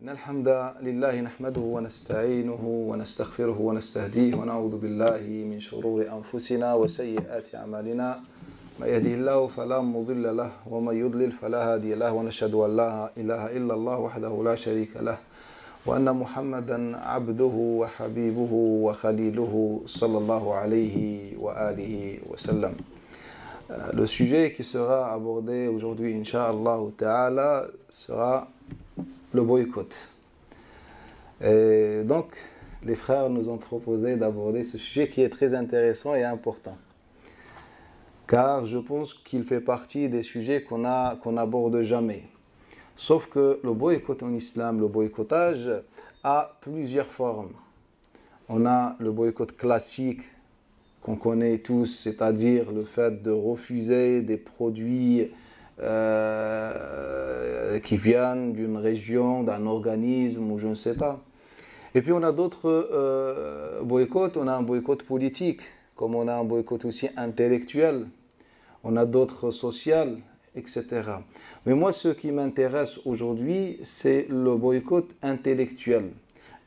إن الحمد لله نحمده ونستعينه ونستغفره ونستهديه ونعوذ بالله من شرور أنفسنا وسيئات أعمالنا ما يهده الله فلا مضل له ومن يضلل فلا هادي له ونشهد أن لا إله إلا الله وحده لا شريك له وأن محمدا عبده وحبيبه وخليله صلى الله عليه وآله وسلم. Le sujet qui sera abordé aujourd'hui, Inch'Allah Ta'ala, sera le boycott. Et donc, les frères nous ont proposé d'aborder ce sujet qui est très intéressant et important. Car je pense qu'il fait partie des sujets qu'on n'aborde jamais. Sauf que le boycott en islam, le boycottage, a plusieurs formes. On a le boycott classique qu'on connaît tous, c'est-à-dire le fait de refuser des produits qui viennent d'une région, d'un organisme ou je ne sais pas. Et puis on a d'autres boycotts, on a un boycott politique, comme on a un boycott aussi intellectuel, on a d'autres sociaux, etc. Mais moi, ce qui m'intéresse aujourd'hui, c'est le boycott intellectuel.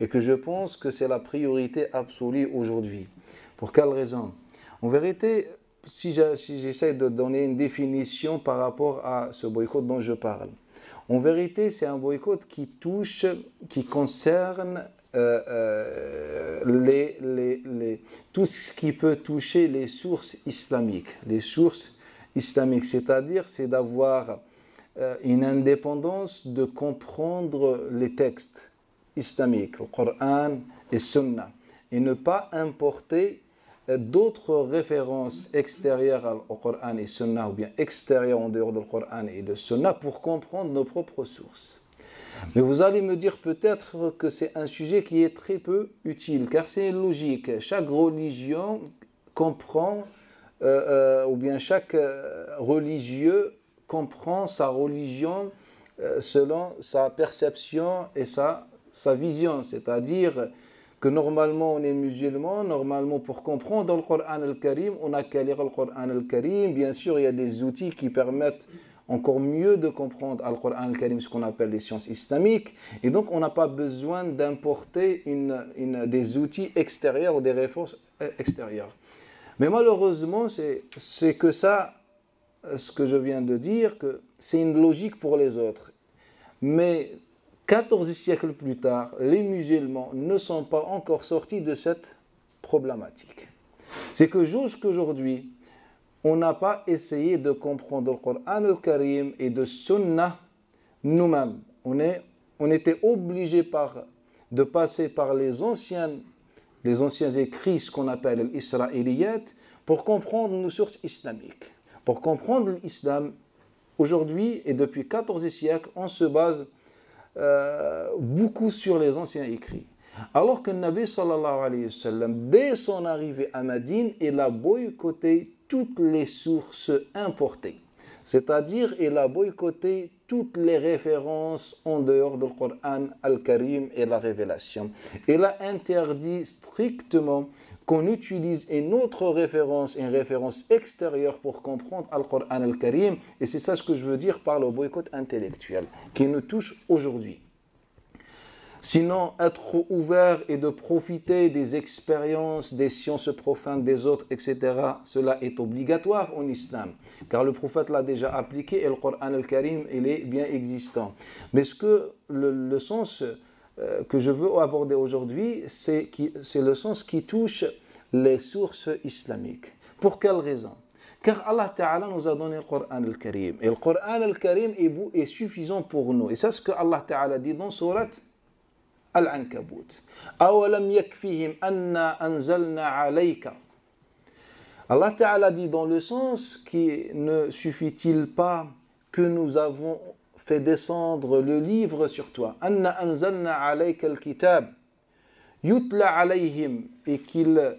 Et que je pense que c'est la priorité absolue aujourd'hui. Pour quelle raison? En vérité, si j'essaie de donner une définition par rapport à ce boycott dont je parle, en vérité, c'est un boycott qui concerne tout ce qui peut toucher les sources islamiques. Les sources islamiques, c'est-à-dire, c'est d'avoir une indépendance de comprendre les textes islamiques, le Coran et Sunna, et ne pas importer d'autres références extérieures au Coran et Sunna, ou bien extérieures en dehors du Coran et de Sunna, pour comprendre nos propres sources. Mais vous allez me dire peut-être que c'est un sujet qui est très peu utile, car c'est logique. Chaque religion comprend, ou bien chaque religieux comprend sa religion selon sa perception et sa vision, c'est-à-dire que normalement on est musulman, normalement pour comprendre le Coran al-Karim, on n'a qu'à lire le Coran al-Karim. Bien sûr, il y a des outils qui permettent encore mieux de comprendre le Coran al-Karim, ce qu'on appelle les sciences islamiques. Et donc, on n'a pas besoin d'importer des outils extérieurs ou des références extérieures. Mais malheureusement, c'est que ça, ce que je viens de dire, que c'est une logique pour les autres. Mais 14 siècles plus tard, les musulmans ne sont pas encore sortis de cette problématique. C'est que jusqu'aujourd'hui, on n'a pas essayé de comprendre le Coran al-Karim et de Sunna nous-mêmes. On était obligé de passer par les anciens écrits, ce qu'on appelle l'Israéliyat, pour comprendre nos sources islamiques. Pour comprendre l'islam, aujourd'hui et depuis 14 siècles, on se base beaucoup sur les anciens écrits. Alors que le Nabi sallallahu alayhi wa sallam, dès son arrivée à Médine, il a boycotté toutes les sources importées. C'est-à-dire, il a boycotté toutes les références en dehors du Coran al-Karim et la révélation. Il a interdit strictement qu'on utilise une autre référence, une référence extérieure pour comprendre le Coran al-Karim. Et c'est ça ce que je veux dire par le boycott intellectuel qui nous touche aujourd'hui. Sinon, être ouvert et de profiter des expériences, des sciences profanes des autres, etc., cela est obligatoire en islam. Car le prophète l'a déjà appliqué et le Coran al-Karim, il est bien existant. Mais le sens que je veux aborder aujourd'hui, c'est le sens qui touche les sources islamiques. Pour quelle raison? Car Allah Ta'ala nous a donné le Coran al-Karim. Et le Coran al-Karim est suffisant pour nous. Et c'est ce que Allah Ta'ala dit dans Surat Al-Ankabut. Awalam yakfihim anna anzalna alayka. Allah Ta'ala dit dans le sens qui ne suffit-il pas que nous avons fait descendre le livre sur toi. Anna anzalna alayka al-kitab yutla alayhim, et qu'il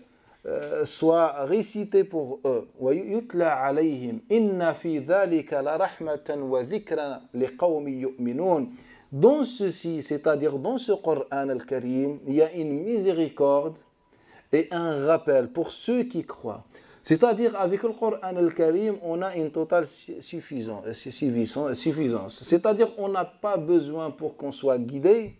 soit récité pour eux. Wa yutla alayhim inna fi dhalika la rahmatan wa dhikra liqawmi yu'minun. Dans ceci, c'est-à-dire dans ce Coran al-Karim, il y a une miséricorde et un rappel pour ceux qui croient. C'est-à-dire, avec le Coran al-Karim, on a une totale suffisance. C'est-à-dire, on n'a pas besoin pour qu'on soit guidé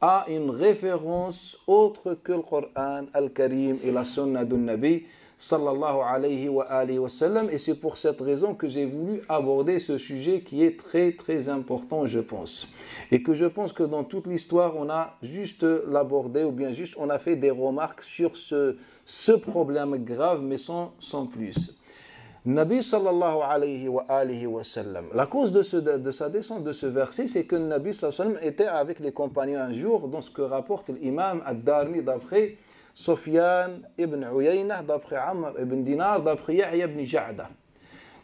à une référence autre que le Coran al-Karim et la Sunna du Nabi sallallahu alayhi wa sallam. Et c'est pour cette raison que j'ai voulu aborder ce sujet qui est très très important, je pense. Et que je pense que dans toute l'histoire, on a juste l'abordé, ou bien juste on a fait des remarques sur ce problème grave, mais sans plus. Nabi sallallahu alayhi wa sallam. La cause de sa descente de ce verset, c'est que Nabi sallallahu alayhi wa sallam était avec les compagnons un jour, dans ce que rapporte l'imam Ad-Darmi d'après Sufyan ibn Uyayna, d'après Amr ibn Dinar, d'après Yahya ibn Ja'da.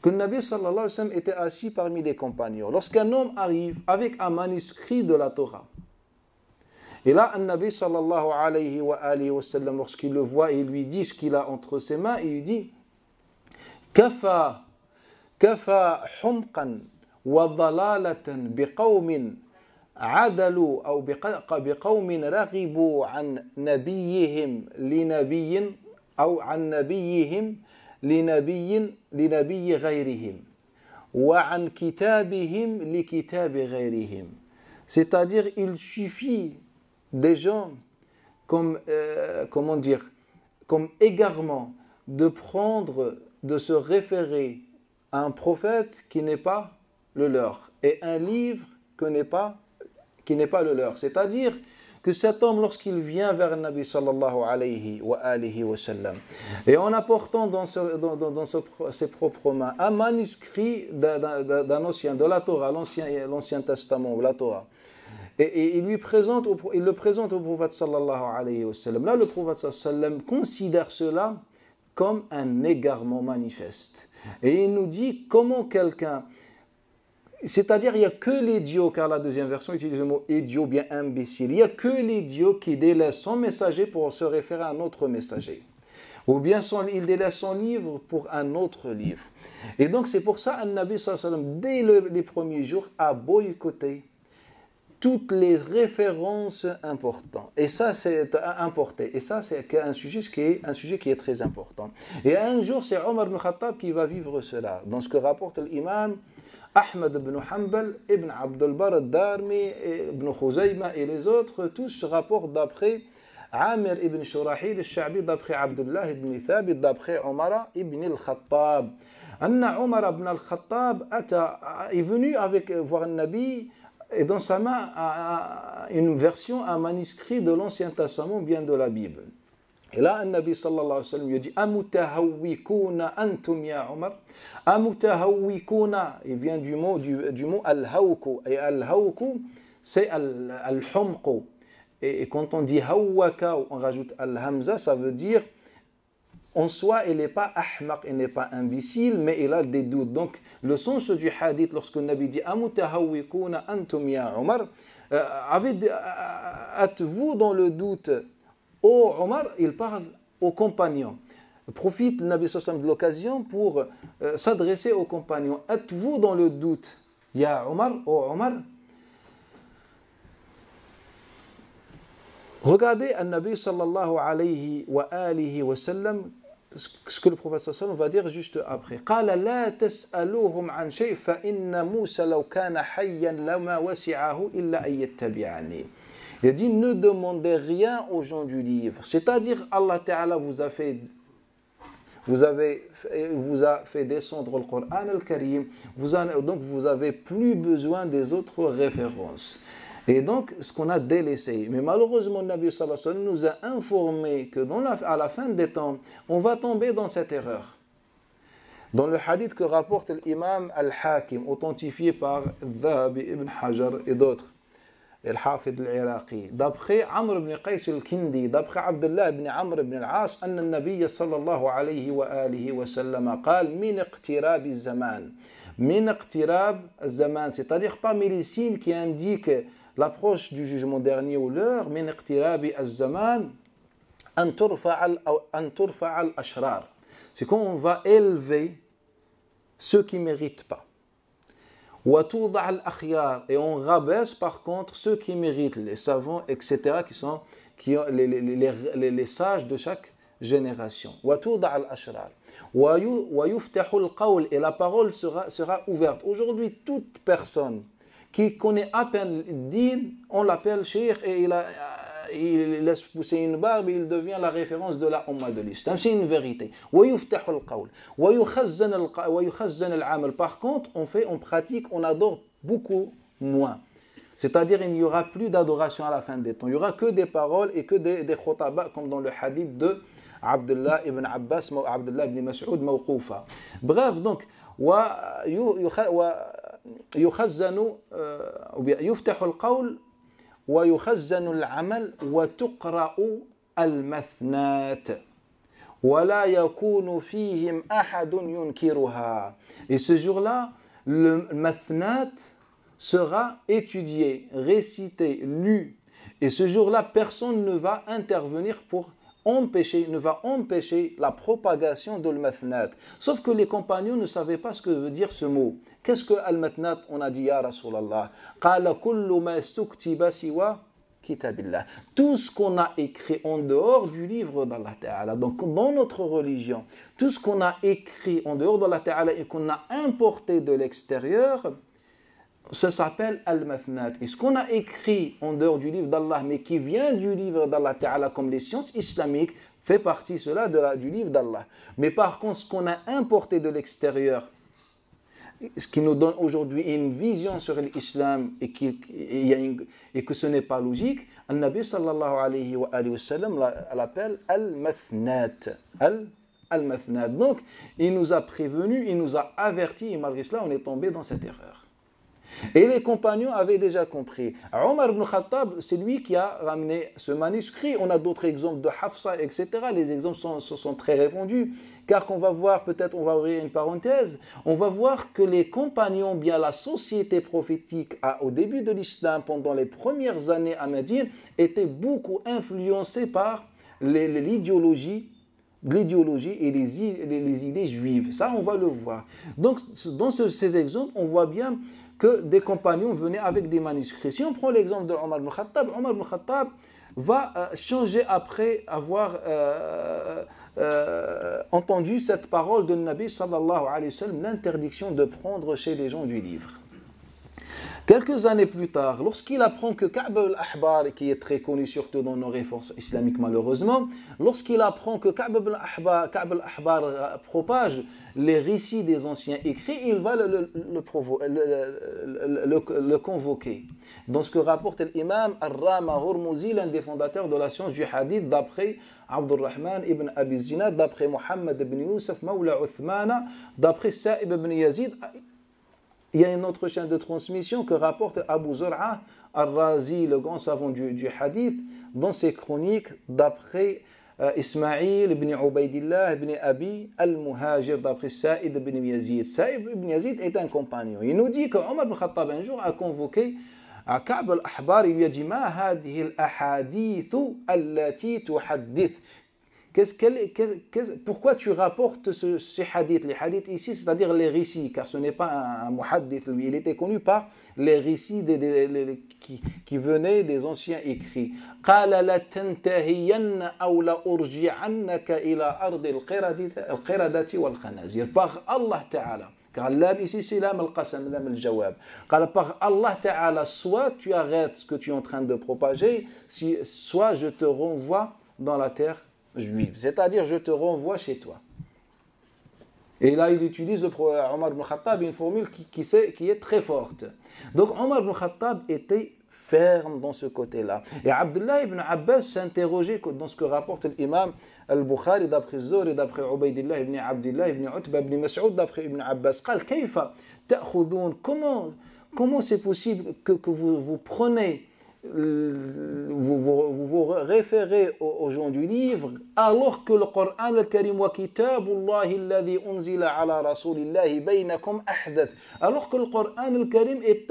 Que Nabi sallallahu alayhi wa sallam était assis parmi les compagnons. Lorsqu'un homme arrive avec un manuscrit de la Torah, et là, un Nabi sallallahu alayhi wa sallam, lorsqu'il le voit et il lui dit ce qu'il a entre ses mains, il lui dit كفى حمقا وضلالة بقوم عدلوا أو بقوم رغبوا عن نبيهم لنبي أو عن نبيهم لنبي غيرهم وعن كتابهم لكتاب غيرهم. C'est-à-dire, il suffit des gens comme égarement de se référer à un prophète qui n'est pas le leur et un livre qui n'est pas le leur. C'est-à-dire que cet homme, lorsqu'il vient vers le Nabi sallallahu alayhi wa sallam, et en apportant dans ses propres mains un manuscrit d'un ancien, de la Torah, l'Ancien Testament, la Torah, et il le présente au prophète sallallahu alayhi wa sallam. Là, le prophète sallallahu alayhi wa sallam considère cela comme un égarement manifeste. Et il nous dit comment quelqu'un, c'est-à-dire il n'y a que l'idiot, car la deuxième version utilise le mot idiot, bien imbécile, il n'y a que l'idiot qui délaisse son messager pour se référer à un autre messager. Ou bien il délaisse son livre pour un autre livre. Et donc c'est pour ça que Nabi sallallahu alayhi wa sallam, dès les premiers jours, a boycotté toutes les références importantes. Et ça, c'est importé. Et ça, c'est un sujet qui est très important. Et un jour, c'est Omar ibn Khattab qui va vivre cela. Dans ce que rapporte l'imam Ahmed ibn Hanbal, ibn Abdul Bar al-Darmi, ibn Khuzayma et les autres, tous se rapportent d'après Amir ibn Shurahil al-Sha'bi, d'après Abdullah ibn Thabit, d'après Omar ibn al-Khattab. Anna Omar ibn al-Khattab est venu voir un Nabi, et dans sa main une version, un manuscrit de l'Ancien Testament, bien de la Bible. Et là, un Nabi sallallahu alayhi wa sallam lui a dit Amutahawwikuna antum ya Omar. Amutahawwikuna, il vient du mot al-hawku. Et al-hawku, c'est al-humqu. Et quand on dit hawwaka, on rajoute al-hamza, ça veut dire en soi, il n'est pas ahmaq, il n'est pas imbécile, mais il a des doutes. Donc, le sens du hadith, lorsque le Nabi dit Amutahawwikuna antum ya Omar, êtes-vous dans le doute, ô Omar? Il parle aux compagnons. Profite le Nabi sallallahu alayhi wa sallam de l'occasion pour s'adresser aux compagnons. Êtes-vous dans le doute, ya Omar, ô Omar? Regardez un Nabi sallallahu alayhi wa sallam, ce que le prophète sallallahu alayhi wa sallam va dire juste après. قال لا تسألوهم عن شيء فإن موسى لو كان حيا لما وسعه إلا أن يتبعني. Il a dit ne demandez rien aux gens du livre. C'est-à-dire Allah Ta'ala vous a fait descendre le Coran al-Karim, donc vous avez plus besoin des autres références. Et donc, ce qu'on a délaissé. Mais malheureusement, le Nabi sallallahu alayhi wa sallam nous a informé que à la fin des temps, on va tomber dans cette erreur. Dans le hadith que rapporte l'imam al-Hakim, authentifié par Dhahabi ibn Hajar et d'autres, al-Hafid al-Iraqi, d'après Amr ibn Qays al-Kindi, d'après Abdullah ibn Amr ibn al-As, أن النبي صلى الله عليه وآله وسلم قال من اقتراب الزمان. من اقتراب الزمان, c'est-à-dire parmi les signes qui indiquent l'approche du jugement dernier ou l'heure, min iqtirabi az-zaman, an turfa'a al-ashrar. C'est quand on va élever ceux qui ne méritent pas. Wa tuda' al-akhyar, et on rabaisse par contre ceux qui méritent, les savants, etc., qui ont les sages de chaque génération. Wa tuda' al-ashrar. Wa yuftahu al-qawl, et la parole sera ouverte. Aujourd'hui, toute personne qui connaît à peine le din, on l'appelle cheikh et il laisse pousser une barbe et il devient la référence de la Ummah de l'Islam. C'est une vérité. Par contre, on pratique, on adore beaucoup moins. C'est-à-dire il n'y aura plus d'adoration à la fin des temps. Il n'y aura que des paroles et que des khutaba, comme dans le hadith de Abdullah ibn Abbas, Abdullah ibn Mas'ud mawqoufa. Bref, donc, يفتح القول ويخزن العمل وتقرأ المثنات ولا يكون فيهم أحد ينكرها. Et ce jour-là, le mathnat sera étudié, récité, lu. Et ce jour-là, personne ne va intervenir pour ne va empêcher la propagation de al-mathnat. Sauf que les compagnons ne savaient pas ce que veut dire ce mot. Qu'est-ce que al-mathnat? On a dit, ya Rasulallah, qala kullu ma stuktiba siwa kitabillah. Tout ce qu'on a écrit en dehors du livre d'Allah Ta'ala. Donc, dans notre religion, tout ce qu'on a écrit en dehors d'Allah Ta'ala et qu'on a importé de l'extérieur, ça s'appelle al-mathnat. Et ce qu'on a écrit en dehors du livre d'Allah, mais qui vient du livre d'Allah Ta'ala, comme les sciences islamiques, fait partie cela du livre d'Allah. Mais par contre, ce qu'on a importé de l'extérieur, ce qui nous donne aujourd'hui une vision sur l'islam et que ce n'est pas logique, le Nabi sallallahu alayhi wa sallam l'appelle al-mathnat. Al-mathnat. Donc, il nous a prévenus, il nous a avertis, et malgré cela, on est tombé dans cette erreur. Et les compagnons avaient déjà compris. Omar ibn Khattab, c'est lui qui a ramené ce manuscrit. On a d'autres exemples de Hafsa, etc. Les exemples sont très répandus. Car qu'on va voir, peut-être on va ouvrir une parenthèse, on va voir que les compagnons, bien la société prophétique au début de l'islam, pendant les premières années à Médine, était beaucoup influencée par l'idéologie et les idées juives. Ça, on va le voir. Donc, dans ces exemples, on voit bien que des compagnons venaient avec des manuscrits. Si on prend l'exemple de Omar ibn Khattab va changer après avoir entendu cette parole de Nabi sallallahu alayhi wa sallam, l'interdiction de prendre chez les gens du livre. Quelques années plus tard, lorsqu'il apprend que Ka'b al-Ahbar, qui est très connu surtout dans nos réformes islamiques malheureusement, lorsqu'il apprend que Ka'b al-Ahbar propage les récits des anciens écrits, il va le convoquer. Dans ce que rapporte l'imam Ar-Rama Hurmuzi, l'un des fondateurs de la science du hadith, d'après Abdurrahman ibn Abi Zinad, d'après Muhammad ibn Yusuf, Mawla Uthmana, d'après Sa'ib ibn Yazid. Il y a une autre chaîne de transmission que rapporte Abu Zur'a al-Razi, le grand savant du hadith, dans ses chroniques d'après Ismaïl ibn Ubaydillah ibn Abi al-Muhajir, d'après Sa'id ibn Yazid. Sa'id ibn Yazid est un compagnon. Il nous dit que Omar ibn Khattab un jour a convoqué à Ka'b al-Ahbar, il lui a dit Ma hadhihi al-ahadithu allati tuhaddith. Pourquoi tu rapportes ces hadiths? Les hadiths ici, c'est-à-dire les récits, car ce n'est pas un muhaddith, lui. Il était connu par les récits qui venaient des anciens écrits. قال لتنتهين أو لأرجعنك إلى أرض القردة والخنازير. Par Allah Ta'ala. Car l'âme ici, c'est l'âme al-qasam, l'âme al-jawab. Par Allah Ta'ala, soit tu arrêtes ce que tu es en train de propager, soit je te renvoie dans la terre juive. C'est-à-dire, je te renvoie chez toi. Et là, il utilise Omar ibn Khattab une formule qui est très forte. Donc, Omar ibn Khattab était ferme dans ce côté-là. Et Abdullah ibn Abbas s'interrogeait dans ce que rapporte l'imam al-Bukhari d'après Zuhri, d'après Ubaydillah ibn Abdullah ibn Utba ibn Mas'ud, d'après Ibn Abbas. Comment c'est possible que vous prenez, vous référez aux gens du livre, alors que le Coran al-Karim wa kitabullahi alladhi unzila ala rasulillahi baynakum ahdath, alors que le Coran al-Karim est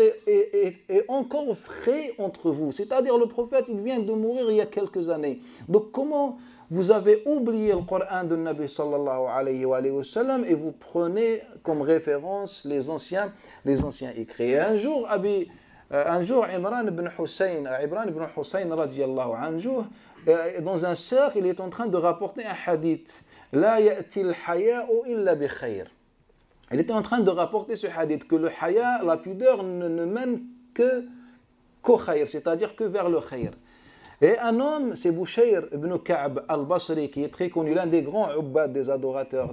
encore frais entre vous, c'est-à-dire le prophète il vient de mourir il y a quelques années. Donc comment vous avez oublié le Coran de Nabi sallallahu alayhi wa sallam et vous prenez comme référence les anciens écrits. Et un jour Imran ibn Hussein radiyallahu anhu, dans un cercle, il est en train de rapporter un hadith. La ya'ti al-haya'u illa bi khayr. Il était en train de rapporter ce hadith, que le haya, la pudeur, ne mène qu'au khayr, c'est-à-dire que vers le khayr. Et un homme, c'est Bushayr ibn Ka'b al-Basri, qui est très connu, l'un des grands ubbad, des adorateurs,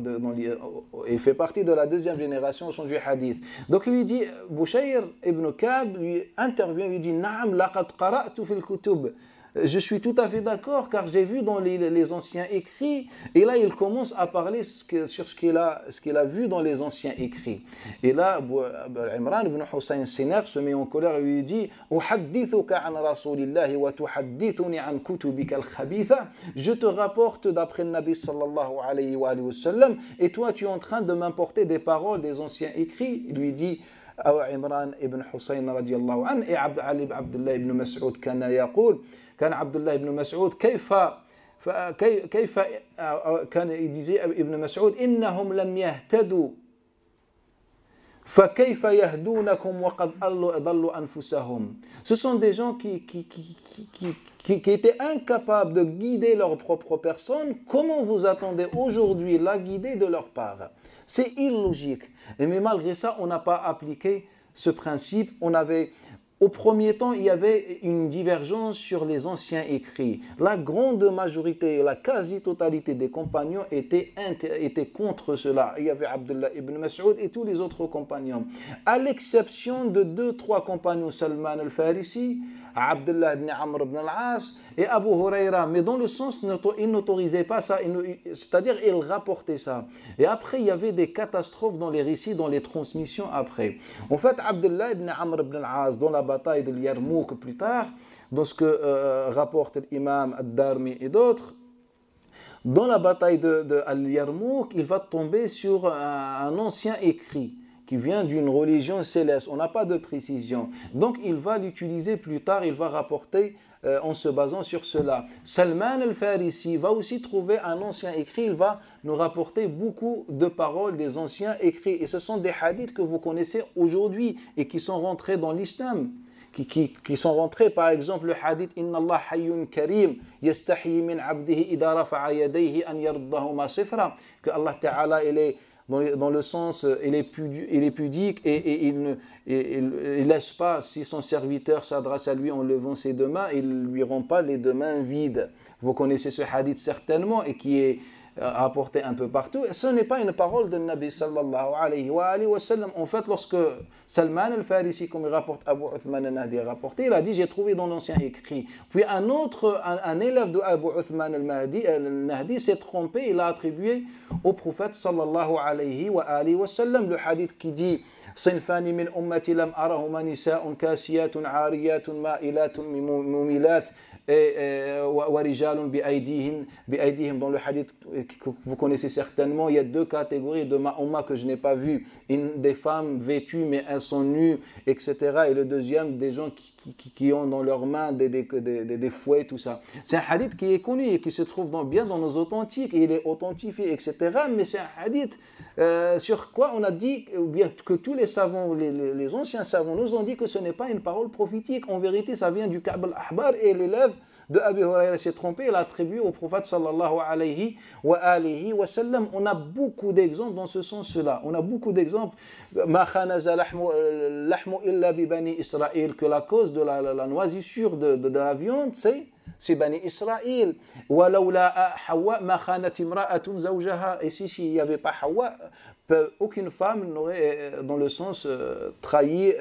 et fait partie de la deuxième génération du hadith. Donc il lui dit, Bushayr ibn Ka'b lui intervient, lui dit, Na'am laqad qara'tu fil kutub. Je suis tout à fait d'accord car j'ai vu dans les anciens écrits, et là il commence à parler sur ce qu'il a vu dans les anciens écrits. Et là, Imran ibn Hussein s'énerve, se met en colère et lui dit Uhaddithuka an rasulillahi wa tuhaddithuni an kutubika al-khabitha. Je te rapporte d'après le Nabi sallallahu alayhi wa sallam, et toi tu es en train de m'importer des paroles des anciens écrits. Il lui dit Imran ibn Hussein radiallahu anhu, et Abdullah ibn Mas'ud kana yaqul كان عبد الله بن مسعود كيف كان يدزي ابن مسعود إنهم لم يهتدوا فكيف يهدونكم وقد ضلوا أنفسهم. Ce sont des gens qui étaient incapables de guider leur propre personne. Comment vous attendez aujourd'hui la guider de leur part? C'est illogique. Mais malgré ça, on n'a pas appliqué ce principe. Au premier temps, il y avait une divergence sur les anciens écrits. La grande majorité, la quasi-totalité des compagnons étaient contre cela. Il y avait Abdullah ibn Mas'ud et tous les autres compagnons. À l'exception de 2-3 compagnons, Salman al-Farisi, Abdullah ibn Amr ibn al-As et Abu Huraira. Mais dans le sens, ils n'autorisaient pas ça, c'est-à-dire ils rapportaient ça. Et après, il y avait des catastrophes dans les récits, dans les transmissions après. En fait, Abdullah ibn Amr ibn al-As, dans la bataille de Yarmouk plus tard, dans ce que rapporte l'imam Ad-Darmi et d'autres, dans la bataille de Yarmouk, il va tomber sur un ancien écrit qui vient d'une religion céleste. On n'a pas de précision. Donc, il va l'utiliser plus tard, il va rapporter en se basant sur cela. Salman al-Farisi va aussi trouver un ancien écrit, il va nous rapporter beaucoup de paroles des anciens écrits. Et ce sont des hadiths que vous connaissez aujourd'hui et qui sont rentrés dans l'islam. Qui sont rentrés, par exemple, le hadith Inna Allah hayyun karim yastahi min abdihi idha rafa'a yadayhi an yardahuma sifra, que Allah Ta'ala il est dans le sens, il est pudique et il ne laisse pas, si son serviteur s'adresse à lui en levant ses deux mains, il ne lui rend pas les deux mains vides. Vous connaissez ce hadith certainement et qui est rapporté un peu partout. Et ce n'est pas une parole de Nabi sallallahu alayhi wa sallam. En fait, lorsque Salman al-Farisi, comme il rapporte Abu Uthman al-Nahdi a rapporté, il a dit, j'ai trouvé dans l'ancien écrit. Puis un élève de Abu Uthman al-Nahdi s'est trompé, il l'a attribué au prophète sallallahu alayhi wa sallam. Le hadith qui dit صنفان من أمتي لم أرهما نساء كاسيات عاريات مائلات مميلات وَرِجَالٌ بِأَيْدِهِمْ. Dans le hadith que vous connaissez certainement, il y a 2 catégories de ma'umma que je n'ai pas vues. Des femmes vêtues mais elles sont nues, etc. Et le deuxième, des gens qui ont dans leurs mains des fouets, tout ça. C'est un hadith qui est connu et qui se trouve bien dans nos authentiques, et il est authentifié, etc. Mais c'est un hadith sur quoi on a dit, ou bien que tous les savants, les anciens savants nous ont dit que ce n'est pas une parole prophétique. En vérité, ça vient du Ka'b al-Ahbar, et l'élève de Abi Huraira s'est trompé, il a attribué au prophète sallallahu alayhi wa sallam. On a beaucoup d'exemples dans ce sens-là. On a beaucoup d'exemples. Ma khanaza lahmu illa bi bani Israël, que la cause de la noisissure de la viande, c'est Bani Israël. Walawla Hawa ma khanat imra'atun zawjaha. Et si il n'y avait pas Hawa, aucune femme n'aurait, dans le sens, trahi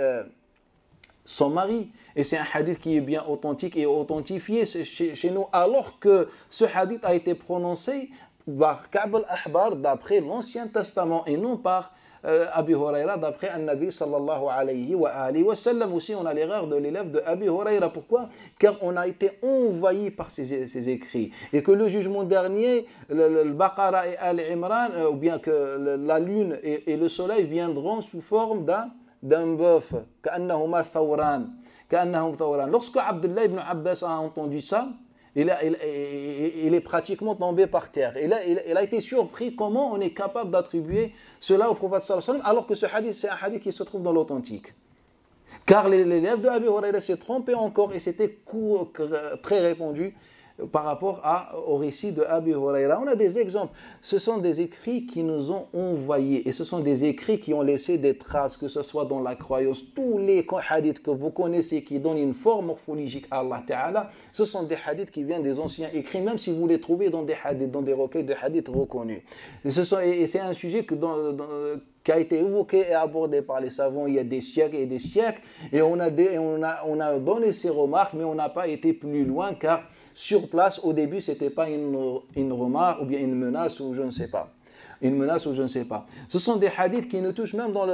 son mari. Et c'est un hadith qui est bien authentique et authentifié chez nous, alors que ce hadith a été prononcé par Ka'b al-Ahbar d'après l'Ancien Testament et non par Abi Huraira d'après un Nabi sallallahu alayhi wa sallam. Aussi, on a l'erreur de l'élève de Abi Huraira. Pourquoi? Car on a été envahi par ces écrits. Et que le jugement dernier, le Baqara et Al-Imran, ou bien que la lune et le soleil viendront sous forme d'un bœuf. Ka'annahuma thawran. Lorsque Abdullah ibn Abbas a entendu ça, il est pratiquement tombé par terre. Il a été surpris comment on est capable d'attribuer cela au prophète sallallahu alayhi wa sallam, alors que ce hadith, c'est un hadith qui se trouve dans l'authentique. Car l'élève de Abi Huraira s'est trompé encore, et c'était très répandu par rapport au récit de Abi Huraira. On a des exemples. Ce sont des écrits qui nous ont envoyés et ce sont des écrits qui ont laissé des traces, que ce soit dans la croyance. Tous les hadiths que vous connaissez qui donnent une forme morphologique à Allah Ta'ala, ce sont des hadiths qui viennent des anciens écrits, même si vous les trouvez dans des hadiths, dans des recueils de hadiths reconnus. Et c'est un sujet qui a été évoqué et abordé par les savants il y a des siècles et des siècles, et on a donné ces remarques, mais on n'a pas été plus loin, car sur place, au début, ce n'était pas une remarque ou bien une menace ou je ne sais pas. Une menace ou je ne sais pas. Ce sont des hadiths qui nous touchent même dans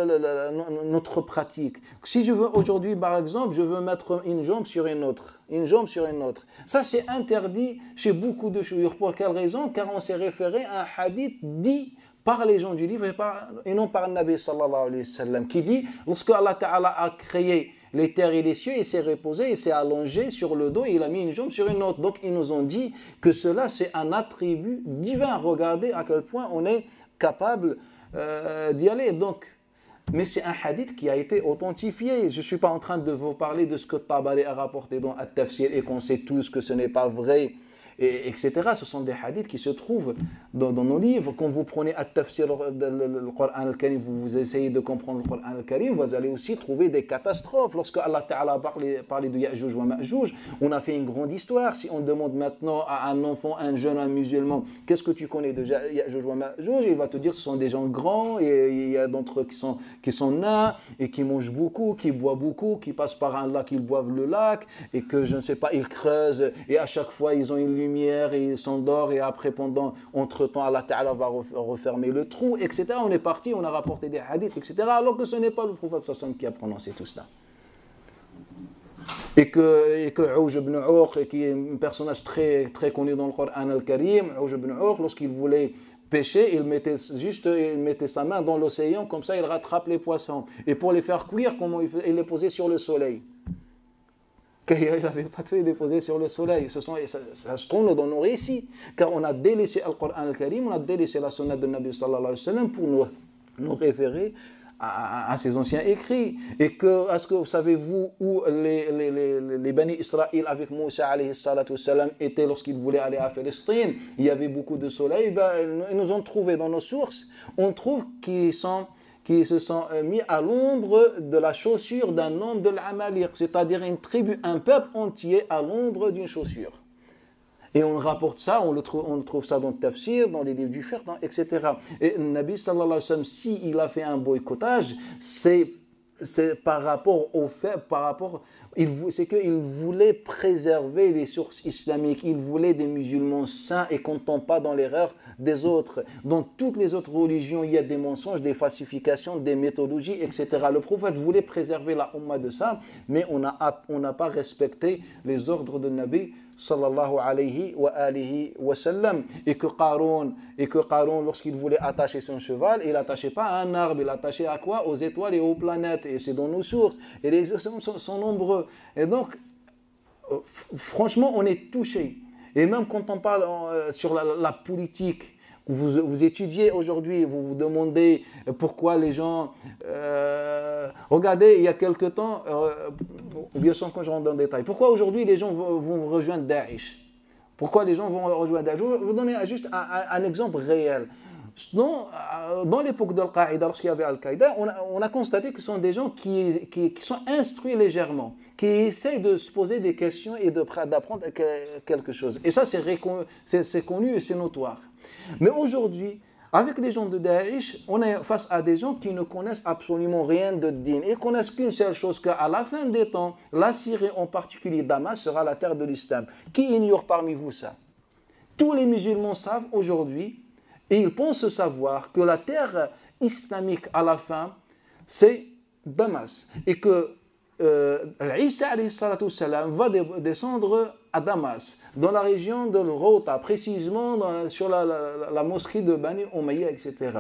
notre pratique. Si je veux aujourd'hui, par exemple, je veux mettre une jambe sur une autre. Une jambe sur une autre. Ça, c'est interdit chez beaucoup de chouïrs. Pour quelle raison? Car on s'est référé à un hadith dit par les gens du livre et non par le Nabi sallallahu alayhi wa sallam, qui dit, lorsque Allah Ta'ala a créé les terres et les cieux, il s'est reposé, il s'est allongé sur le dos et il a mis une jambe sur une autre. Donc ils nous ont dit que cela c'est un attribut divin. Regardez à quel point on est capable d'y aller. Donc, mais c'est un hadith qui a été authentifié. Je ne suis pas en train de vous parler de ce que Tabari a rapporté dans At-Tafsir et qu'on sait tous que ce n'est pas vrai. Etc. Ce sont des hadiths qui se trouvent dans nos livres. Quand vous prenez At-Tafsir, le Coran al-Karim, vous essayez de comprendre le Coran al-Karim, vous allez aussi trouver des catastrophes. Lorsque Allah Ta'ala a parlé de Ya'juj wa Ma'juj, on a fait une grande histoire. Si on demande maintenant à un enfant, un jeune, un musulman, qu'est-ce que tu connais de Ya'juj wa Ma'juj, il va te dire que ce sont des gens grands, et il y a d'entre eux qui sont nains, et qui mangent beaucoup, qui boivent beaucoup, qui passent par un lac, ils boivent le lac, et que je ne sais pas, ils creusent, et à chaque fois ils ont une lumière et il s'endort et après entre-temps Allah Ta'ala va refermer le trou, etc. On est parti, on a rapporté des hadiths, etc. Alors que ce n'est pas le prophète sallallahu qui a prononcé tout cela. Et que Ouj ibn Urq, qui est un personnage très, très connu dans le Coran al-Karim, Ouj ibn Urq, lorsqu'il voulait pêcher, il mettait sa main dans l'océan, comme ça il rattrape les poissons. Et pour les faire cuire, comment il les posait sur le soleil. Il n'avait pas tout déposé sur le soleil. Ça se trouve dans nos récits. Car on a délaissé le Coran al-Karim, on a délaissé la sunna de Nabi sallallahu alayhi wa sallam pour nous référer à ces anciens écrits. Et est-ce que savez-vous où les Bani Israël avec Moussa alayhi salatu wa sallam étaient lorsqu'ils voulaient aller à Palestine? Il y avait beaucoup de soleil. Ils nous ont trouvé dans nos sources. On trouve qu'ils se sont mis à l'ombre de la chaussure d'un homme de l'Amaliq, c'est-à-dire une tribu, un peuple entier à l'ombre d'une chaussure. Et on rapporte ça, on trouve ça dans le tafsir, dans les livres du fiqh, etc. Et le Nabi sallallahu alayhi wa sallam, s'il a fait un boycottage, c'est par rapport au fait, c'est qu'il voulait préserver les sources islamiques, il voulait des musulmans saints et qu'on ne tombe pas dans l'erreur des autres. Dans toutes les autres religions, il y a des mensonges, des falsifications, des méthodologies, etc. Le prophète voulait préserver la Ummah de ça, mais on n'a pas respecté les ordres de Nabi sallallahu alayhi wa alihi wa sallam. Et que Qarun, lorsqu'il voulait attacher son cheval, il l'attachait pas à un arbre, il l'attachait à quoi? Aux étoiles et aux planètes. Et c'est dans nos sources. Et les exemples sont nombreux. Et donc, franchement, on est touché. Et même quand on parle sur la politique, vous étudiez aujourd'hui, vous vous demandez pourquoi les gens... regardez, il y a quelque temps, bien sûr quand je rentre dans le détail, pourquoi aujourd'hui les gens vont rejoindre Daesh? Pourquoi les gens vont rejoindre Daesh? Je vais vous donner juste un exemple réel. Dans l'époque d'Al-Qaïda, lorsqu'il y avait Al-Qaïda, on a constaté que ce sont des gens qui sont instruits légèrement, qui essayent de se poser des questions et d'apprendre quelque chose. Et ça, c'est connu et c'est notoire. Mais aujourd'hui, avec les gens de Daesh, on est face à des gens qui ne connaissent absolument rien de din. Ils connaissent qu'une seule chose, qu'à la fin des temps, la Syrie, en particulier Damas, sera la terre de l'islam. Qui ignore parmi vous ça? Tous les musulmans savent aujourd'hui, et ils pensent savoir, que la terre islamique à la fin, c'est Damas. Et que Isa alayhi salatu wassalam va descendre à Damas, dans la région de Ghouta, précisément sur la mosquée de Bani Umayya, etc.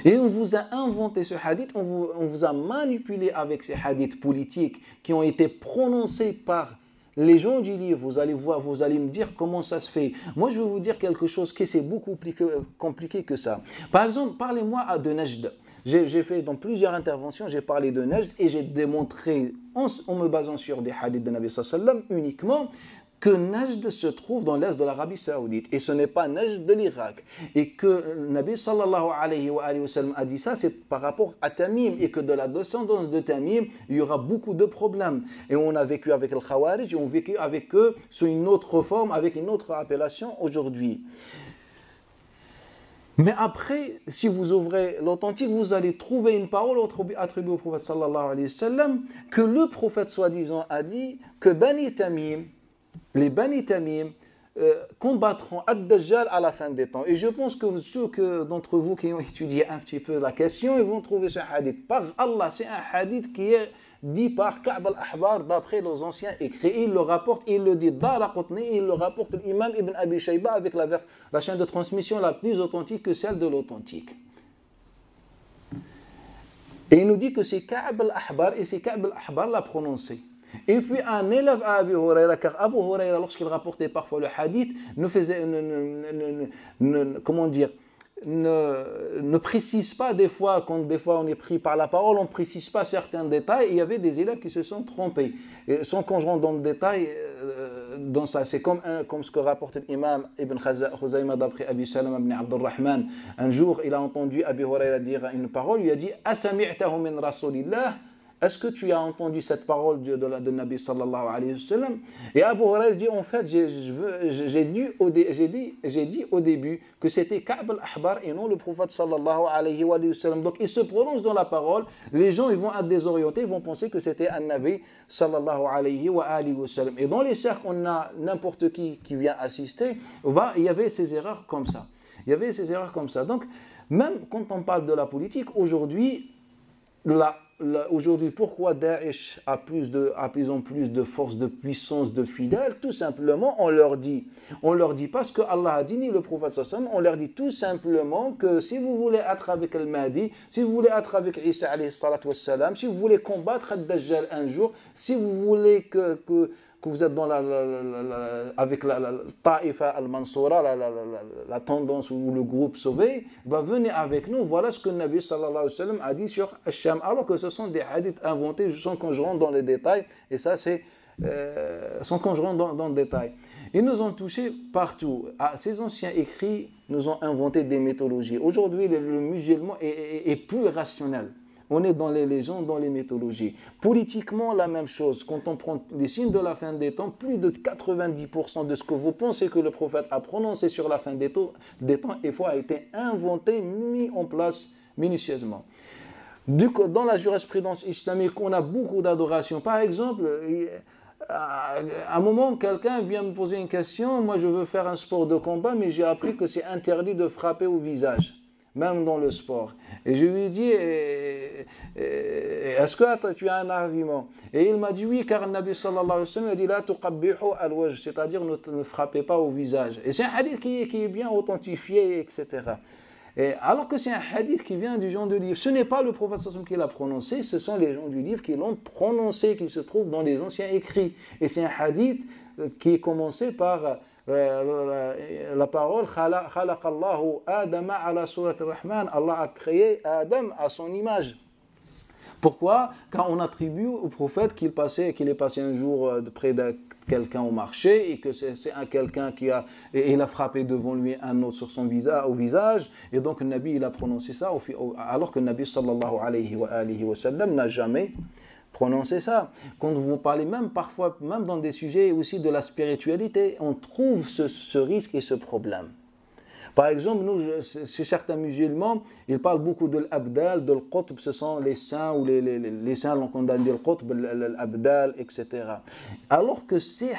Et on vous a inventé ce hadith, on vous a manipulé avec ces hadiths politiques qui ont été prononcés par les gens du livre. Vous allez voir, vous allez me dire comment ça se fait. Moi, je vais vous dire quelque chose qui c'est beaucoup plus compliqué que ça. Par exemple, parlez-moi de Najd. J'ai fait dans plusieurs interventions, j'ai parlé de Najd et j'ai démontré, en me basant sur des hadiths de Nabi sallallahu alayhi wa sallam uniquement, que Najd se trouve dans l'est de l'Arabie Saoudite et ce n'est pas Najd de l'Irak. Et que Nabi sallallahu alayhi wa sallam a dit ça, c'est par rapport à Tamim et que de la descendance de Tamim, il y aura beaucoup de problèmes. Et on a vécu avec le Khawarij et on a vécu avec eux sous une autre forme, avec une autre appellation aujourd'hui. Mais après, si vous ouvrez l'authentique, vous allez trouver une parole attribuée au prophète sallallahu alayhi wa sallam que le prophète soi-disant a dit que Bani Tamim, les Bani Tamim combattront Ad-Dajjal à la fin des temps. Et je pense que ceux d'entre vous qui ont étudié un petit peu la question, ils vont trouver ce hadith. Par Allah, c'est un hadith qui est dit par Ka'b al-Ahbar d'après les anciens écrits. Il le rapporte, il le dit Daraqutni, il le rapporte l'imam Ibn Abi Shayba avec la chaîne de transmission la plus authentique que celle de l'authentique. Et il nous dit que c'est Ka'b al-Ahbar et c'est Ka'b al-Ahbar l'a prononcé. Et puis un élève à Abu Huraira, car Abu Huraira, lorsqu'il rapportait parfois le hadith, ne précise pas des fois, quand des fois on est pris par la parole, on ne précise pas certains détails. Il y avait des élèves qui se sont trompés. Et sans qu'on rentre dans le détail, dans ça, c'est comme ce que rapporte l'imam Ibn Khuzayma d'après Abi Salama ibn Abdurrahman. Un jour, il a entendu Abu Huraira dire une parole, il lui a dit « Asami'tahu min Rasulillah » Est-ce que tu as entendu cette parole de Nabi sallallahu alayhi wa sallam? Et Abu Huraira dit, en fait, j'ai dit au début que c'était Ka'b al-Ahbar et non le prophète sallallahu alayhi wa sallam. Donc il se prononce dans la parole, les gens ils vont être désorientés, ils vont penser que c'était un Nabi sallallahu alayhi wa sallam. Et dans les cercles, on a n'importe qui vient assister, il y avait ces erreurs comme ça. Donc, même quand on parle de la politique, aujourd'hui, pourquoi Daesh a plus en plus de force, de puissance, de fidèles? Tout simplement, on leur dit parce que Allah a dit, ni le prophète sallallahu, on leur dit tout simplement que si vous voulez être avec le Mahdi, si vous voulez être avec Isa alayhi salatu wassalam, si vous voulez combattre Ad-Dajjal un jour, si vous voulez que vous êtes avec la Ta'ifa al-Mansoura, la tendance ou le groupe sauvé, venez avec nous. Voilà ce que le Nabi sallallahu alayhi wa sallam a dit sur Al-Sham. Alors que ce sont des hadiths inventés, sans qu'on rentre dans les détails. Et ça, c'est sans qu'on rentre dans le détail. Ils nous ont touchés partout. Ces anciens écrits nous ont inventé des mythologies. Aujourd'hui, le musulman est plus rationnel. On est dans les légendes, dans les mythologies. Politiquement, la même chose. Quand on prend les signes de la fin des temps, plus de 90% de ce que vous pensez que le prophète a prononcé sur la fin des temps, a été inventé, mis en place minutieusement. Dans la jurisprudence islamique, on a beaucoup d'adoration. Par exemple, à un moment, quelqu'un vient me poser une question. Moi, je veux faire un sport de combat, mais j'ai appris que c'est interdit de frapper au visage, même dans le sport. Et je lui ai dit, est-ce que tu as un argument? Et il m'a dit oui, car le Nabi sallallahu alayhi wa sallam a dit la tuqabbihu al-wajh, c'est-à-dire ne frappez pas au visage. Et c'est un hadith qui est bien authentifié, etc. Et alors que c'est un hadith qui vient du genre de livre. Ce n'est pas le prophète sallallahu alayhi wa sallam qui l'a prononcé, ce sont les gens du livre qui l'ont prononcé, qui se trouvent dans les anciens écrits. Et c'est un hadith qui est commencé par la parole Khalaqallahu Adama ala surati Rahman. Allah a créé Adam à son image. Pourquoi? Car on attribue au prophète qu'il est passé un jour près de quelqu'un au marché et que c'est quelqu'un il a frappé devant lui un autre sur son visage, et donc le Nabi il a prononcé ça alors que le Nabi sallallahu alayhi wa sallam n'a jamais prononcé ça. Quand vous parlez même parfois, même dans des sujets aussi de la spiritualité, on trouve ce risque et ce problème. Par exemple, nous, chez certains musulmans, ils parlent beaucoup de l'abdal, de l'qutb, ce sont les saints, ou les saints l'ont condamné l'qutb, l'abdal, etc. Alors que ces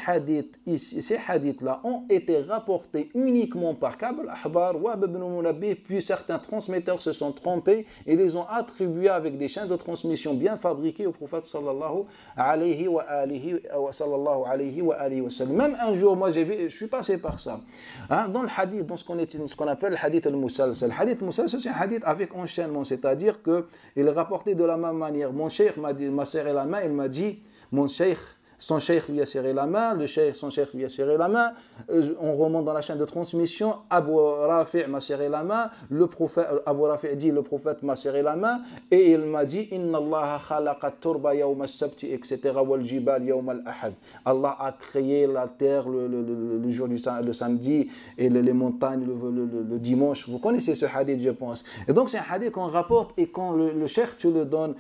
hadiths-là ont été rapportés uniquement par Ka'b al-Ahbar, Wahb ibn Munabbih, puis certains transmetteurs se sont trompés et les ont attribués avec des chaînes de transmission bien fabriquées au prophète sallallahu alayhi wa sallam. Même un jour, moi, je suis passé par ça. Dans le hadith, dans ce qu'on appelle le hadith al-musalsal. Le hadith al-musalsal, c'est un hadith avec enchaînement, c'est-à-dire qu'il est rapporté de la même manière. Mon cheikh m'a dit, ma sœur et la main, il m'a dit, mon cheikh son cheikh lui a serré la main, son cheikh lui a serré la main, on remonte dans la chaîne de transmission, Abu Rafi' m'a serré la main, Abu Rafi' dit le prophète m'a serré la main et il m'a dit Inna Allah khalaqa turba yawm al-sabti, etc. wal jibal yawm al-ahad. Allah a créé la terre le jour le samedi et les montagnes le dimanche. Vous connaissez ce hadith, je pense. Et donc c'est un hadith qu'on rapporte et quand le cheikh te le donne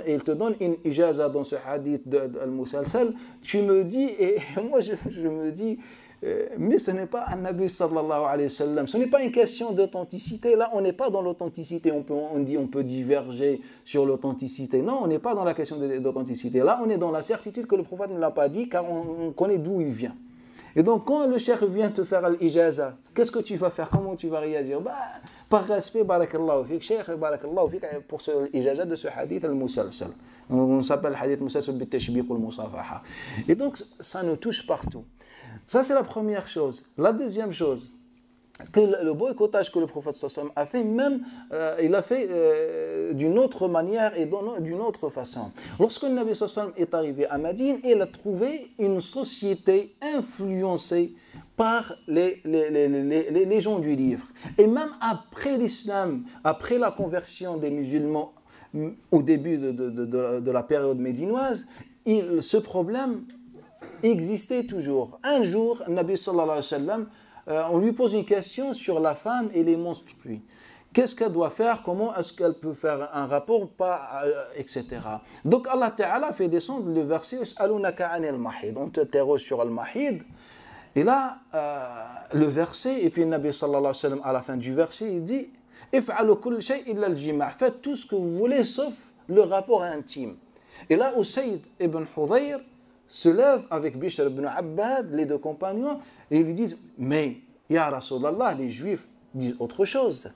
et il te donne une ijaza dans ce hadith al-musalsal, tu me dis, et moi je me dis, mais ce n'est pas un Nabi sallallahu alayhi wa sallam, ce n'est pas une question d'authenticité. Là, on n'est pas dans l'authenticité, on peut diverger sur l'authenticité. Non, on n'est pas dans la question d'authenticité. Là, on est dans la certitude que le prophète ne l'a pas dit, car on connaît d'où il vient. Et donc, quand le cheikh vient te faire l'ijaza, qu'est-ce que tu vas faire? Comment tu vas réagir? Par respect, barakallahu fik, cheikh, barakallahu fik, pour ce ijaza de ce hadith al-musalsal. On s'appelle hadith musalsal bit-tashbiq wal-musafaha. Et donc, ça nous touche partout. Ça, c'est la première chose. La deuxième chose, que le boycottage que le prophète sallam a fait, même, il a fait d'une autre manière et d'une autre façon. Lorsque le Nabi sallam est arrivé à Médine, il a trouvé une société influencée par les gens du livre. Et même après l'islam, après la conversion des musulmans au début de la période médinoise, ce problème existait toujours. Un jour, le Nabi sallallahu alayhi wa sallam, on lui pose une question sur la femme et les menstrues. Qu'est-ce qu'elle doit faire? Comment est-ce qu'elle peut faire un rapport, etc. Donc Allah Ta'ala fait descendre le verset Yas'alunaka 'anil mahid. On t'interroge sur le mahid. Et là, le verset, et puis le Nabi sallallahu alayhi wa sallam, à la fin du verset, il dit If'alu kull shay illa al-jima'. Faites tout ce que vous voulez sauf le rapport intime. Et là, Usayd ibn Hudayr se lève avec Bishr ibn Abbad, les deux compagnons, et ils lui disent mais Ya Rasulallah, les Juifs disent autre chose.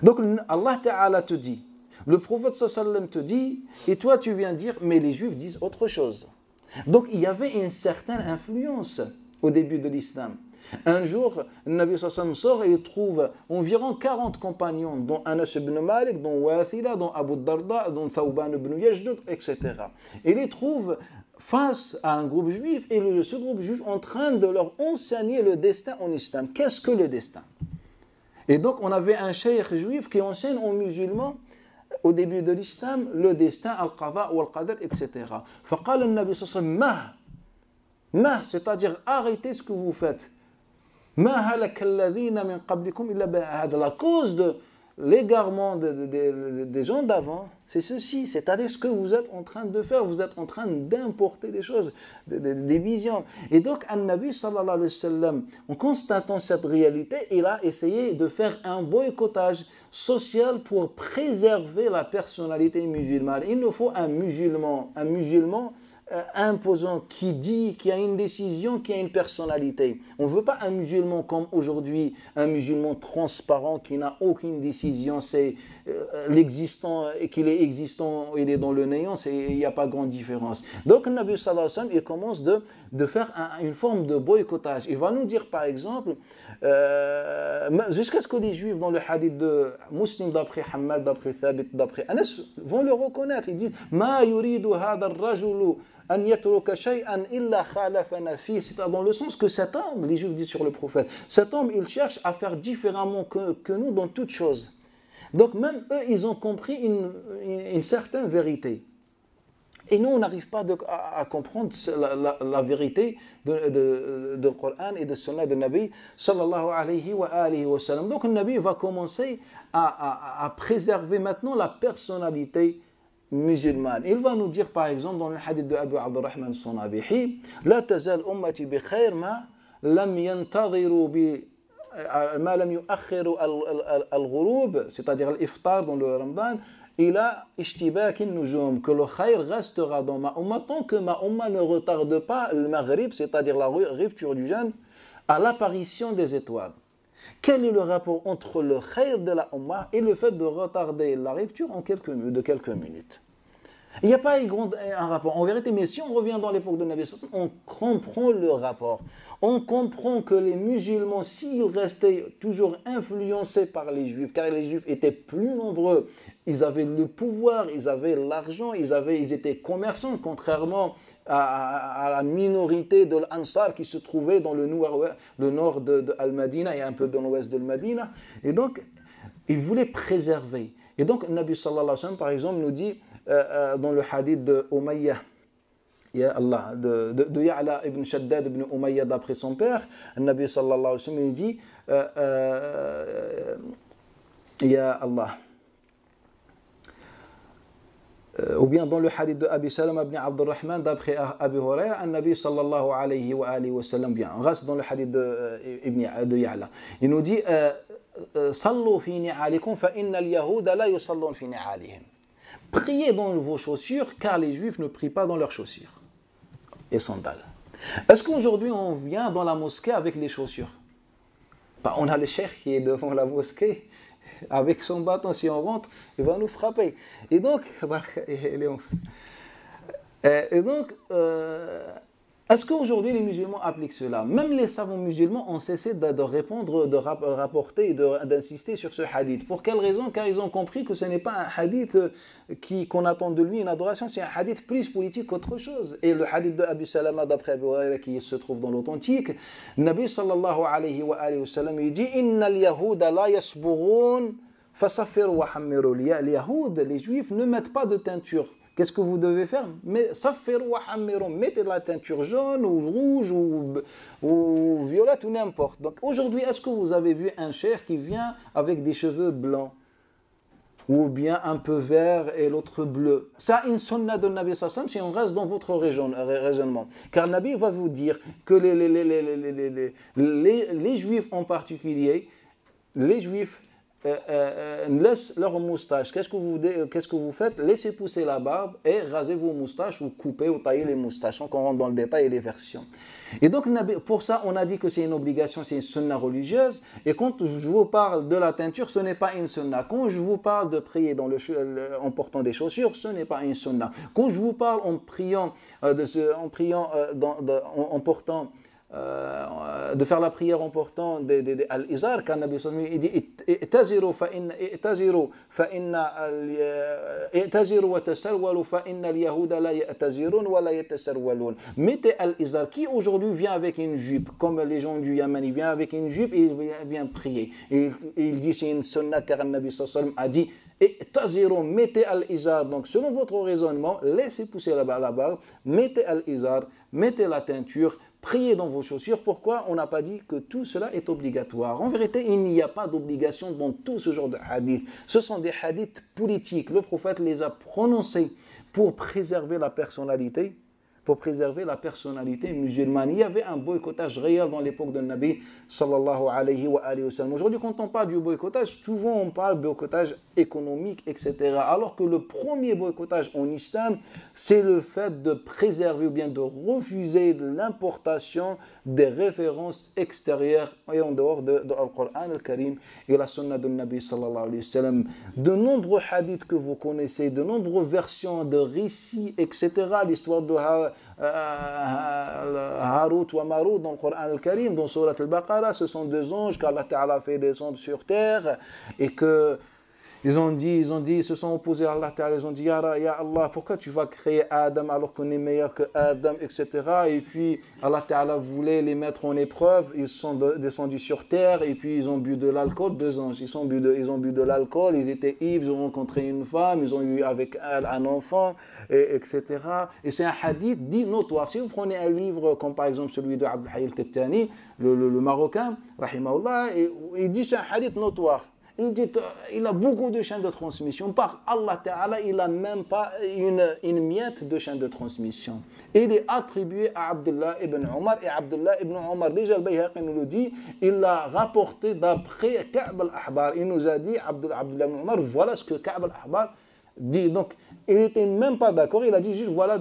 Donc Allah Ta'ala te dit, le prophète sallam te dit, et toi tu viens dire mais les Juifs disent autre chose. Donc il y avait une certaine influence au début de l'islam. Un jour, le Nabi sallam sort et il trouve environ 40 compagnons, dont Anas ibn Malik, dont Wathila, dont Abu Darda, dont Thawban ibn Yajdud, etc. Et il les trouve face à un groupe juif et ce groupe juif en train de leur enseigner le destin en islam. Qu'est-ce que le destin? Et donc on avait un cheikh juif qui enseigne aux musulmans au début de l'islam le destin, al-qada ou al-qadar, etc. فقال النبي صلى الله عليه وسلم ما, c'est-à-dire arrêtez ce que vous faites. ما هلك الذين من قبلكم إلا بهذا. La cause de l'égarement des gens d'avant, c'est ceci, c'est-à-dire ce que vous êtes en train de faire, vous êtes en train d'importer des choses, des visions. Et donc, An-Nabi sallallahu alayhi wa sallam, en constatant cette réalité, il a essayé de faire un boycottage social pour préserver la personnalité musulmane. Il nous faut un musulman imposant, qui a une décision, qui a une personnalité. On ne veut pas un musulman comme aujourd'hui, un musulman transparent qui n'a aucune décision, c'est l'existant, qu'il est existant, il est dans le néant, il n'y a pas grande différence. Donc le Nabi sallallahu alayhi wa sallam, il commence de faire une forme de boycottage. Il va nous dire par exemple, jusqu'à ce que les Juifs dans le hadith de Muslim, d'après Hamad, d'après Thabit, d'après Anas, vont le reconnaître. Ils disent « Ma yuridu hadha ar-rajulu an yatruka shay'an illa khalafana fi » c'est dans le sens que cet homme, les Juifs disent sur le prophète, cet homme, il cherche à faire différemment que nous dans toutes choses. Donc même eux, ils ont compris une certaine vérité. Et nous, on n'arrive pas à comprendre la vérité de Coran et de Sunna de Nabi sallallahu alayhi wa sallam. Donc le Nabi va commencer à préserver maintenant la personnalité musulmane. Il va nous dire par exemple dans le hadith de Abu Abdurrahman Sunabihi La tazal ummati bi khair ma lam yantadhiru bi ma lam yuakhiru al-ghurub, c'est-à-dire l'iftar dans le Ramadan, il a ishtibak nujum, que le khayr restera dans ma umma tant que ma umma ne retarde pas le maghrib, c'est-à-dire la rupture du jeûne, à l'apparition des étoiles. Quel est le rapport entre le khayr de la umma et le fait de retarder la rupture de quelques minutes? Il n'y a pas un rapport. En vérité, mais si on revient dans l'époque de Nabi, on comprend le rapport. On comprend que les musulmans, s'ils restaient toujours influencés par les Juifs, car les Juifs étaient plus nombreux, ils avaient le pouvoir, ils avaient l'argent, ils étaient commerçants, contrairement à la minorité de l'Ansar qui se trouvait dans le nord de Al-Madina et un peu dans l'ouest de Al-Madina. Et donc, il voulait préserver. Et donc, le Nabi sallallahu alayhi wa sallam, par exemple, nous dit dans le hadith de Umayyah, Ya Allah, de Ya'la ibn Shaddad ibn Umayyah d'après son père, le Nabi sallallahu alayhi wa sallam, il dit Ya Allah. Ou bien dans le hadith de Abi Salama ibn Abdurrahman d'après Abi Huraira, un Nabi sallallahu alayhi wa sallam, bien, on reste dans le hadith de Ya'la. Il nous dit Sallu fi ni'alikum fa inna al-yahuda la yusallun fi ni'alihim. Priez dans vos chaussures car les juifs ne prient pas dans leurs chaussures et sandales. Est-ce qu'aujourd'hui on vient dans la mosquée avec les chaussures? On a le cheikh qui est devant la mosquée avec son bâton, si on rentre, il va nous frapper. Et donc, est-ce qu'aujourd'hui les musulmans appliquent cela? Même les savants musulmans ont cessé de répondre, de rapporter et d'insister sur ce hadith. Pour quelle raison? Car ils ont compris que ce n'est pas un hadith qu'on attend de lui une adoration, c'est un hadith plus politique qu'autre chose. Et le hadith de Abi Salama d'après Abu Huraira qui se trouve dans l'authentique, Nabi sallallahu alayhi wa sallam, il dit Inna al-yahuda la yasburun fasafir wa hammiru. Les yahoud, les juifs ne mettent pas de teinture. Qu'est-ce que vous devez faire? Mais mettez de la teinture jaune ou rouge ou violette ou n'importe. Donc aujourd'hui, est-ce que vous avez vu un cheikh qui vient avec des cheveux blancs ou bien un peu vert et l'autre bleu? Ça, une sunna de Nabi sallallahu alayhi wa sallam, si on reste dans votre raisonnement. Car Nabi va vous dire que les juifs en particulier, les juifs laissent leur moustache. Qu'est-ce que vous faites? Laissez pousser la barbe et rasez vos moustaches ou coupez ou taillez les moustaches. Donc on rentre dans le détail et les versions. Et donc pour ça, on a dit que c'est une obligation, c'est une sunna religieuse. Et quand je vous parle de la teinture, ce n'est pas une sunna. Quand je vous parle de prier en portant des chaussures, ce n'est pas une sunna. Quand je vous parle en portant de faire la prière en portant al-izar, car Nabi sallallahu alayhi wa sallam dit i'taziru wa tasarwalu fa inna al-yahuda la ya'tazirun wa la yatasarwalun. Mettez al-izar. Qui aujourd'hui vient avec une jupe, comme les gens du Yémen, il vient avec une jupe et il vient prier. Et il dit c'est une sunna car Nabi sallallahu alayhi wa sallam a dit i'taziru, mettez al-izar. Donc selon votre raisonnement, laissez pousser la barbe, mettez al-izar, mettez la teinture, priez dans vos chaussures. Pourquoi on n'a pas dit que tout cela est obligatoire? En vérité, il n'y a pas d'obligation dans tout ce genre de hadiths. Ce sont des hadiths politiques. Le prophète les a prononcés pour préserver la personnalité musulmane. Il y avait un boycottage réel dans l'époque de Nabi sallallahu alayhi wa sallam. Aujourd'hui, quand on parle du boycottage, souvent on parle de boycottage économique, etc. Alors que le premier boycottage en islam, c'est le fait de préserver ou bien de refuser l'importation des références extérieures et en dehors de Al-Qur'an al-Karim et la sunna de Nabi sallallahu alayhi wa sallam. De nombreux hadiths que vous connaissez, de nombreuses versions de récits, etc. L'histoire de Harut wa Marut dans le Coran al-Karim, dans Surat al-Baqarah, ce sont deux anges qu'Allah Ta'ala fait descendre sur terre et que ils se sont opposés à Allah Ta'ala, ils ont dit Ya Allah, pourquoi tu vas créer Adam alors qu'on est meilleur que Adam, etc. Et puis Allah Ta'ala voulait les mettre en épreuve, ils sont descendus sur terre et puis ils ont bu de l'alcool, deux anges, ils ont bu de l'alcool, ils étaient ivres, ils ont rencontré une femme, ils ont eu avec elle un enfant, etc. Et c'est un hadith dit notoire. Si vous prenez un livre comme par exemple celui de Abdul Hayy al-Kattani, le Marocain, rahimahullah, il dit c'est un hadith notoire. Il dit il a beaucoup de chaînes de transmission. Par Allah Ta'ala, il n'a même pas une miette de chaîne de transmission. Il est attribué à Abdullah ibn Omar. Et Abdullah ibn Omar, déjà le Bayhaqi nous le dit, il l'a rapporté d'après Ka'b al-Ahbar. Il nous a dit, Abdullah ibn Omar, voilà ce que Ka'b al-Ahbar dit. Donc, il n'était même pas d'accord. Il a dit juste, voilà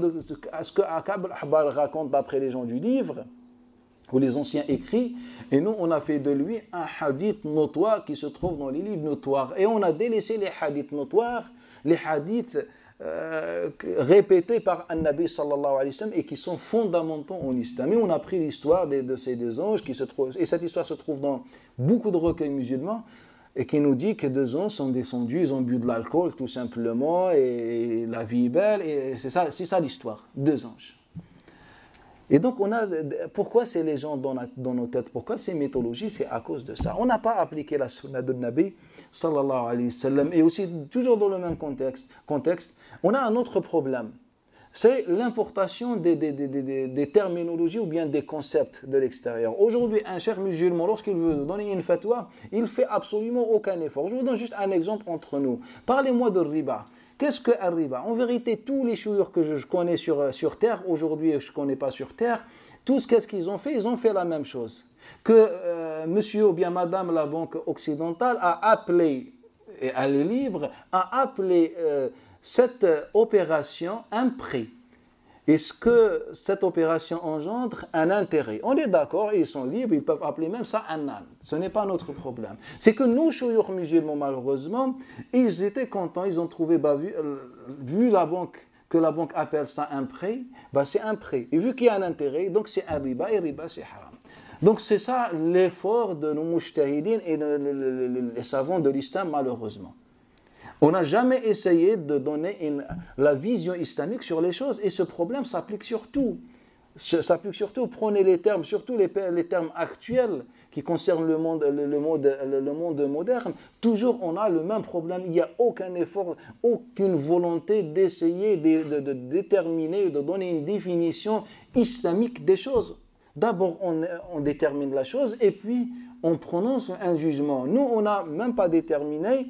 ce que Ka'b al-Ahbar raconte d'après les gens du livre, ou les anciens écrits, et nous on a fait de lui un hadith notoire qui se trouve dans les livres notoires, et on a délaissé les hadiths notoires, les hadiths répétés par un Nabi sallallahu alayhi wa sallam et qui sont fondamentaux en islam. Et on a pris l'histoire de ces deux anges qui se trouvent, et cette histoire se trouve dans beaucoup de recueils musulmans, et qui nous dit que deux anges sont descendus, ils ont bu de l'alcool tout simplement, et la vie est belle, et c'est ça l'histoire, deux anges. Et donc, pourquoi c'est les gens dans nos têtes, pourquoi ces mythologies, c'est à cause de ça. On n'a pas appliqué la sunna de Nabi, sallallahu alayhi wa sallam, et aussi, toujours dans le même contexte, on a un autre problème. C'est l'importation des terminologies ou bien des concepts de l'extérieur. Aujourd'hui, un cher musulman, lorsqu'il veut donner une fatwa, il ne fait absolument aucun effort. Je vous donne juste un exemple entre nous. Parlez-moi de riba. Qu'est-ce que un riba? En vérité, tous les chouïrs que je connais sur Terre, aujourd'hui je ne connais pas sur Terre, tous qu'est-ce qu'ils ont fait? Ils ont fait la même chose. Que monsieur ou bien madame la banque occidentale a appelé, et elle est libre, a appelé cette opération un prêt. Est-ce que cette opération engendre un intérêt? On est d'accord, ils sont libres, ils peuvent appeler même ça un âne. Ce n'est pas notre problème. C'est que nos chouïrs musulmans, malheureusement, ils étaient contents, ils ont trouvé, vu que la banque appelle ça un prêt, c'est un prêt. Et vu qu'il y a un intérêt, donc c'est un riba, et riba c'est haram. Donc c'est ça l'effort de nos mujtahidines et les savants de l'islam, malheureusement. On n'a jamais essayé de donner la vision islamique sur les choses et ce problème s'applique sur tout. S'applique surtout, prenez les termes, surtout les termes actuels qui concernent le monde moderne. Toujours on a le même problème, il n'y a aucun effort, aucune volonté d'essayer de déterminer, de donner une définition islamique des choses. D'abord on détermine la chose et puis on prononce un jugement. Nous on n'a même pas déterminé,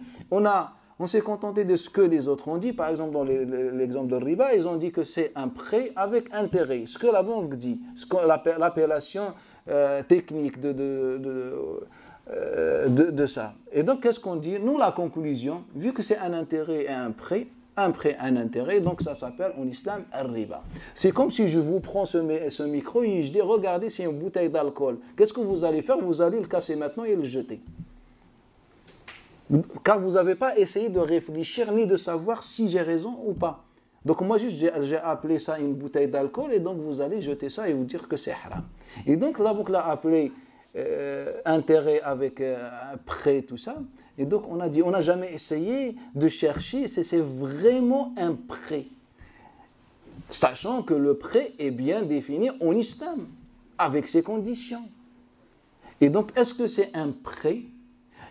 on s'est contenté de ce que les autres ont dit. Par exemple, dans l'exemple de riba, ils ont dit que c'est un prêt avec intérêt. Ce que la banque dit, l'appellation technique de ça. Et donc, qu'est-ce qu'on dit? Nous, la conclusion, vu que c'est un intérêt et un prêt, un intérêt, donc ça s'appelle en islam un riba. C'est comme si je vous prends ce micro et je dis, regardez, c'est une bouteille d'alcool. Qu'est-ce que vous allez faire? Vous allez le casser maintenant et le jeter. Car vous n'avez pas essayé de réfléchir ni de savoir si j'ai raison ou pas. Donc moi juste j'ai appelé ça une bouteille d'alcool et donc vous allez jeter ça et vous dire que c'est haram. Et donc la banque l'a appelé intérêt avec prêt, tout ça. Et donc on a dit, on n'a jamais essayé de chercher si c'est vraiment un prêt. Sachant que le prêt est bien défini en islam, avec ses conditions. Et donc est-ce que c'est un prêt?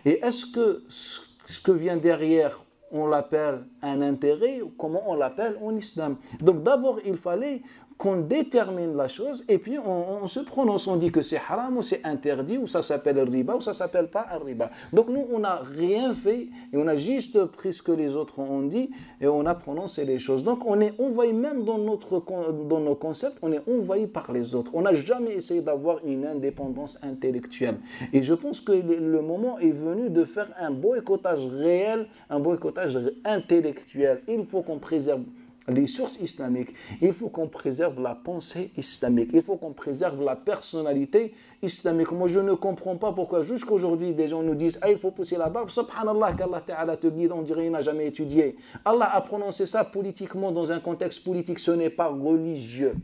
Et est-ce que ce que vient derrière, on l'appelle un intérêt ou comment on l'appelle en islam? Donc d'abord, il fallait qu'on détermine la chose et puis on se prononce, on dit que c'est haram ou c'est interdit ou ça s'appelle riba ou ça s'appelle pas un riba. Donc nous, on n'a rien fait et on a juste pris ce que les autres ont dit et on a prononcé les choses. Donc on est envahi même dans nos concepts, on est envahi par les autres. On n'a jamais essayé d'avoir une indépendance intellectuelle. Et je pense que le moment est venu de faire un boycottage réel, un boycottage intellectuel. Il faut qu'on préserve les sources islamiques, il faut qu'on préserve la pensée islamique, il faut qu'on préserve la personnalité islamique. Moi, je ne comprends pas pourquoi jusqu'aujourd'hui des gens nous disent « Ah, il faut pousser la barbe ». Subhanallah, qu'Allah Ta'ala te guide, on dirait qu'il n'a jamais étudié. Allah a prononcé ça politiquement dans un contexte politique, ce n'est pas religieux.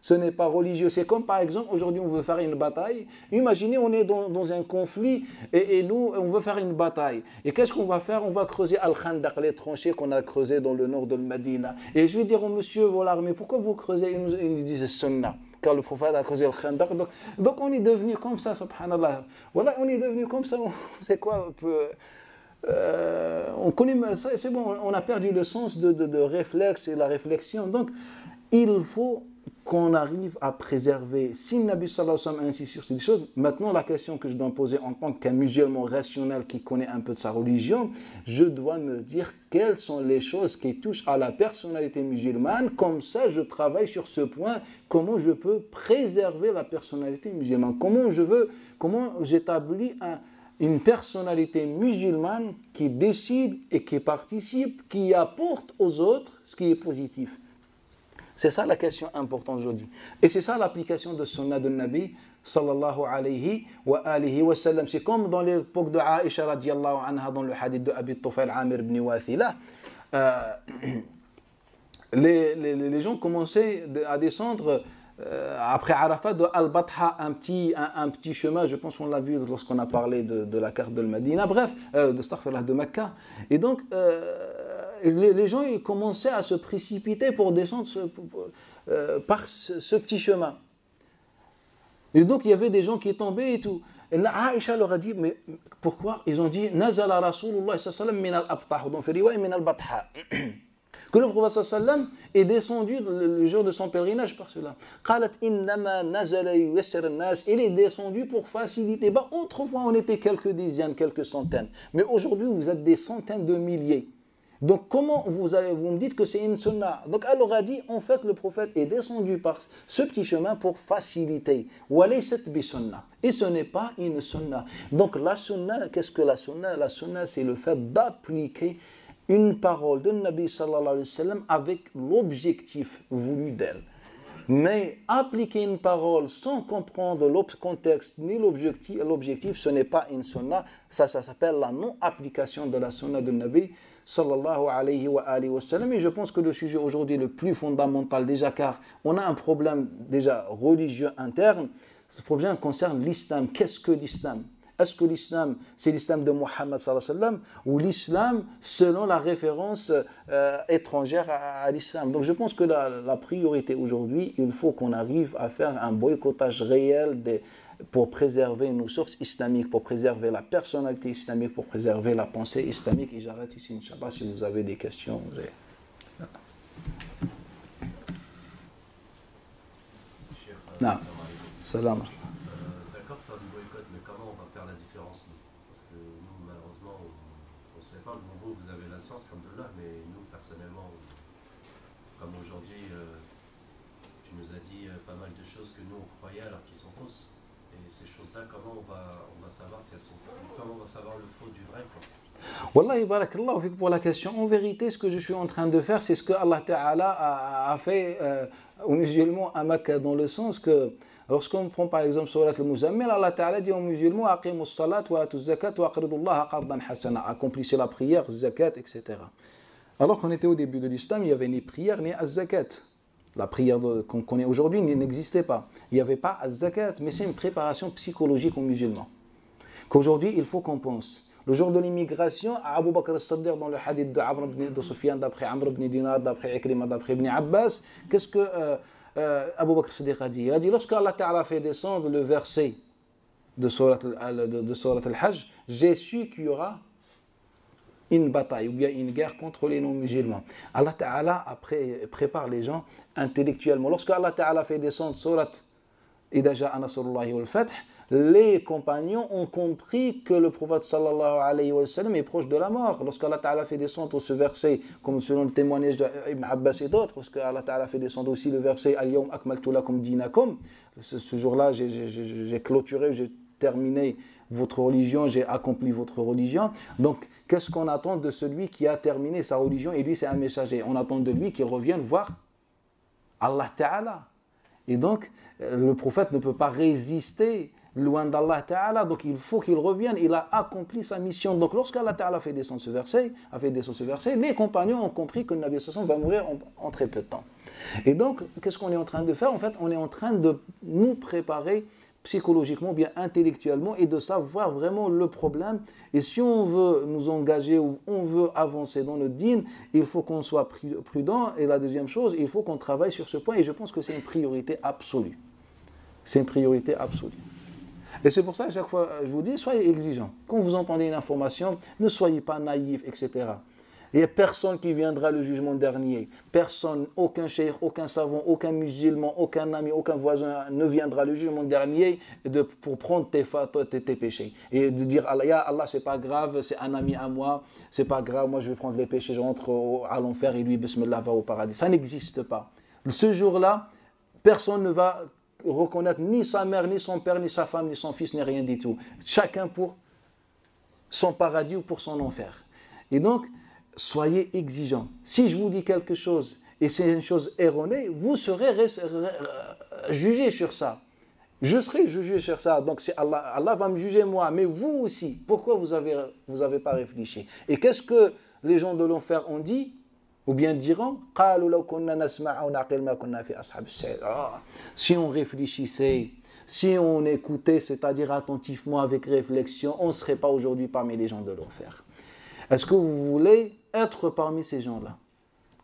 Ce n'est pas religieux. C'est comme par exemple, aujourd'hui on veut faire une bataille. Imaginez, on est dans un conflit et nous, on veut faire une bataille. Et qu'est-ce qu'on va faire? On va creuser Al-Khandaq, les tranchées qu'on a creusées dans le nord de Medina. Et je vais dire au monsieur, voilà, mais pourquoi vous creusez? Il nous dit c'est Sunnah. Car le prophète a creusé Al-Khandaq. Donc on est devenu comme ça, subhanallah. Voilà, on est devenu comme ça. C'est quoi un peu... on connaît ça, c'est bon, on a perdu le sens de réflexe et la réflexion. Donc, il faut qu'on arrive à préserver. Si Nabi sallallahu alayhi wa sallam insiste sur ces choses, maintenant la question que je dois me poser en tant qu'un musulman rationnel qui connaît un peu de sa religion, je dois me dire quelles sont les choses qui touchent à la personnalité musulmane. Comme ça, je travaille sur ce point. Comment je peux préserver la personnalité musulmane? Comment j'établis une personnalité musulmane qui décide et qui participe, qui apporte aux autres ce qui est positif. C'est ça la question importante aujourd'hui. Et c'est ça l'application de Sunna de Nabi sallallahu alayhi wa sallam. C'est comme dans l'époque de Aïcha radiallahu anha, dans le hadith de Abi Tufail Amir ibn Wathila. Les gens commençaient à descendre après Arafat de Al-Batha, un petit chemin, je pense qu'on l'a vu lorsqu'on a parlé de la carte de Medina, bref, de Mecca. Et donc, les gens ils commençaient à se précipiter pour descendre par ce petit chemin. Et donc il y avait des gens qui tombaient et tout. Et là, Aïcha leur a dit, mais pourquoi? Ils ont dit, Nazala Rasulullah sallallahu alayhi wa sallam min al-abtah, donc fait riwaya min al-batha. Que le prophète sallallahu alayhi wa sallam est descendu le jour de son pèlerinage par cela. Qalat innama nazala yuyassir an-nas. Il est descendu pour faciliter. Bah, autrefois, on était quelques dizaines, quelques centaines. Mais aujourd'hui, vous êtes des centaines de milliers. Donc, comment vous me dites que c'est une sunna? Donc, elle leur a dit, en fait, le prophète est descendu par ce petit chemin pour faciliter. Walaysat bi sunna. Et ce n'est pas une sunna. Donc, la sunna, qu'est-ce que la sunna? La sunna, c'est le fait d'appliquer une parole de Nabi sallallahu alayhi wa sallam avec l'objectif voulu d'elle. Mais appliquer une parole sans comprendre le contexte ni l'objectif, ce n'est pas une sunna. Ça s'appelle la non-application de la sunna de Nabi sallallahu alayhi wa sallam. Et je pense que le sujet aujourd'hui le plus fondamental déjà, car on a un problème déjà religieux interne. Ce problème concerne l'islam. Qu'est-ce que l'islam? Est-ce que l'islam, c'est l'islam de Muhammad sallallahu alayhi wa sallam ou l'islam selon la référence étrangère à l'islam? Donc je pense que la priorité aujourd'hui, il faut qu'on arrive à faire un boycottage réel pour préserver nos sources islamiques, pour préserver la personnalité islamique, pour préserver la pensée islamique. Et j'arrête ici, Inch'Allah, si vous avez des questions. Non. Salam. D'accord, faire du boycott, mais comment on va faire la différence, nous? Parce que nous, malheureusement, on ne sait pas. Vous avez la science comme de là, mais nous, personnellement, comme aujourd'hui, tu nous as dit pas mal de choses que nous, on croyait alors qu'ils sont fausses. Et ces choses-là, comment on va savoir si elles sont fausses? Comment on va savoir le faux du vrai, quoi? Wallahi barakallahu fik pour la question. En vérité, ce que je suis en train de faire, c'est ce que Allah Ta'ala a fait aux musulmans à Mecca, dans le sens que lorsqu'on prend par exemple Surat al-Muzammil, Allah Ta'ala dit aux musulmans aqimus salat wa atuz zakat wa aqridullaha qardan hasana, accomplissez la prière, zakat, etc. Alors qu'on était au début de l'islam, il n'y avait ni prière ni az-zakat. La prière qu'on connaît aujourd'hui n'existait pas. Il n'y avait pas az-zakat, mais c'est une préparation psychologique aux musulmans. Qu'aujourd'hui, il faut qu'on pense. Le jour de l'immigration, Abu Bakr al-Siddiq, dans le hadith de Sufyan, d'après Amr ibn Dinar, d'après Ikrima, d'après Ibn Abbas, qu'est-ce que Abu Bakr al-Siddiq a dit? Il a dit, lorsque Allah Ta'ala fait descendre le verset de Surat al-Hajj, j'ai su qu'il y aura une bataille ou bien une guerre contre les non-musulmans. Allah Ta'ala prépare les gens intellectuellement. Lorsque Allah Ta'ala fait descendre Surat Idha Ja'a Nasrullahi wal Fath, les compagnons ont compris que le prophète sallallahu alayhi wa sallam est proche de la mort. Lorsqu'Allah Ta'ala fait descendre ce verset, comme selon le témoignage d'Ibn Abbas et d'autres, lorsqu'Allah Ta'ala fait descendre aussi le verset Al-Yawm akmaltu lakum dinakum, ce jour-là j'ai clôturé, j'ai terminé votre religion, j'ai accompli votre religion. Donc, qu'est-ce qu'on attend de celui qui a terminé sa religion et lui c'est un messager? On attend de lui qu'il revienne voir Allah Ta'ala. Et donc, le prophète ne peut pas résister loin d'Allah Ta'ala, donc il faut qu'il revienne, il a accompli sa mission. Donc lorsqu'Allah Ta'ala a fait descendre ce verset, les compagnons ont compris que le Nabi sallallahu alayhi wa sallam va mourir en très peu de temps. Et donc, qu'est-ce qu'on est en train de faire? En fait, on est en train de nous préparer psychologiquement, bien intellectuellement, et de savoir vraiment le problème. Et si on veut nous engager ou on veut avancer dans le dîn, il faut qu'on soit prudent. Et la deuxième chose, il faut qu'on travaille sur ce point. Et je pense que c'est une priorité absolue. C'est une priorité absolue. Et c'est pour ça, à chaque fois, je vous dis, soyez exigeants. Quand vous entendez une information, ne soyez pas naïfs, etc. Il n'y a personne qui viendra le jugement dernier. Personne, aucun cheikh, aucun savant, aucun musulman, aucun ami, aucun voisin ne viendra le jugement dernier pour prendre tes péchés. Et de dire, Ya Allah, c'est pas grave, c'est un ami à moi, c'est pas grave, moi je vais prendre les péchés, je rentre à l'enfer et lui, bismillah, va au paradis. Ça n'existe pas. Ce jour-là, personne ne va reconnaître ni sa mère, ni son père, ni sa femme, ni son fils, ni rien du tout. Chacun pour son paradis ou pour son enfer. Et donc, soyez exigeants. Si je vous dis quelque chose et c'est une chose erronée, vous serez jugé sur ça. Je serai jugé sur ça. Donc c'est Allah va me juger moi, mais vous aussi. Pourquoi vous avez pas réfléchi? Et qu'est-ce que les gens de l'enfer ont dit? Ou bien diront, si on réfléchissait, si on écoutait, c'est-à-dire attentivement avec réflexion, on ne serait pas aujourd'hui parmi les gens de l'enfer. Est-ce que vous voulez être parmi ces gens-là?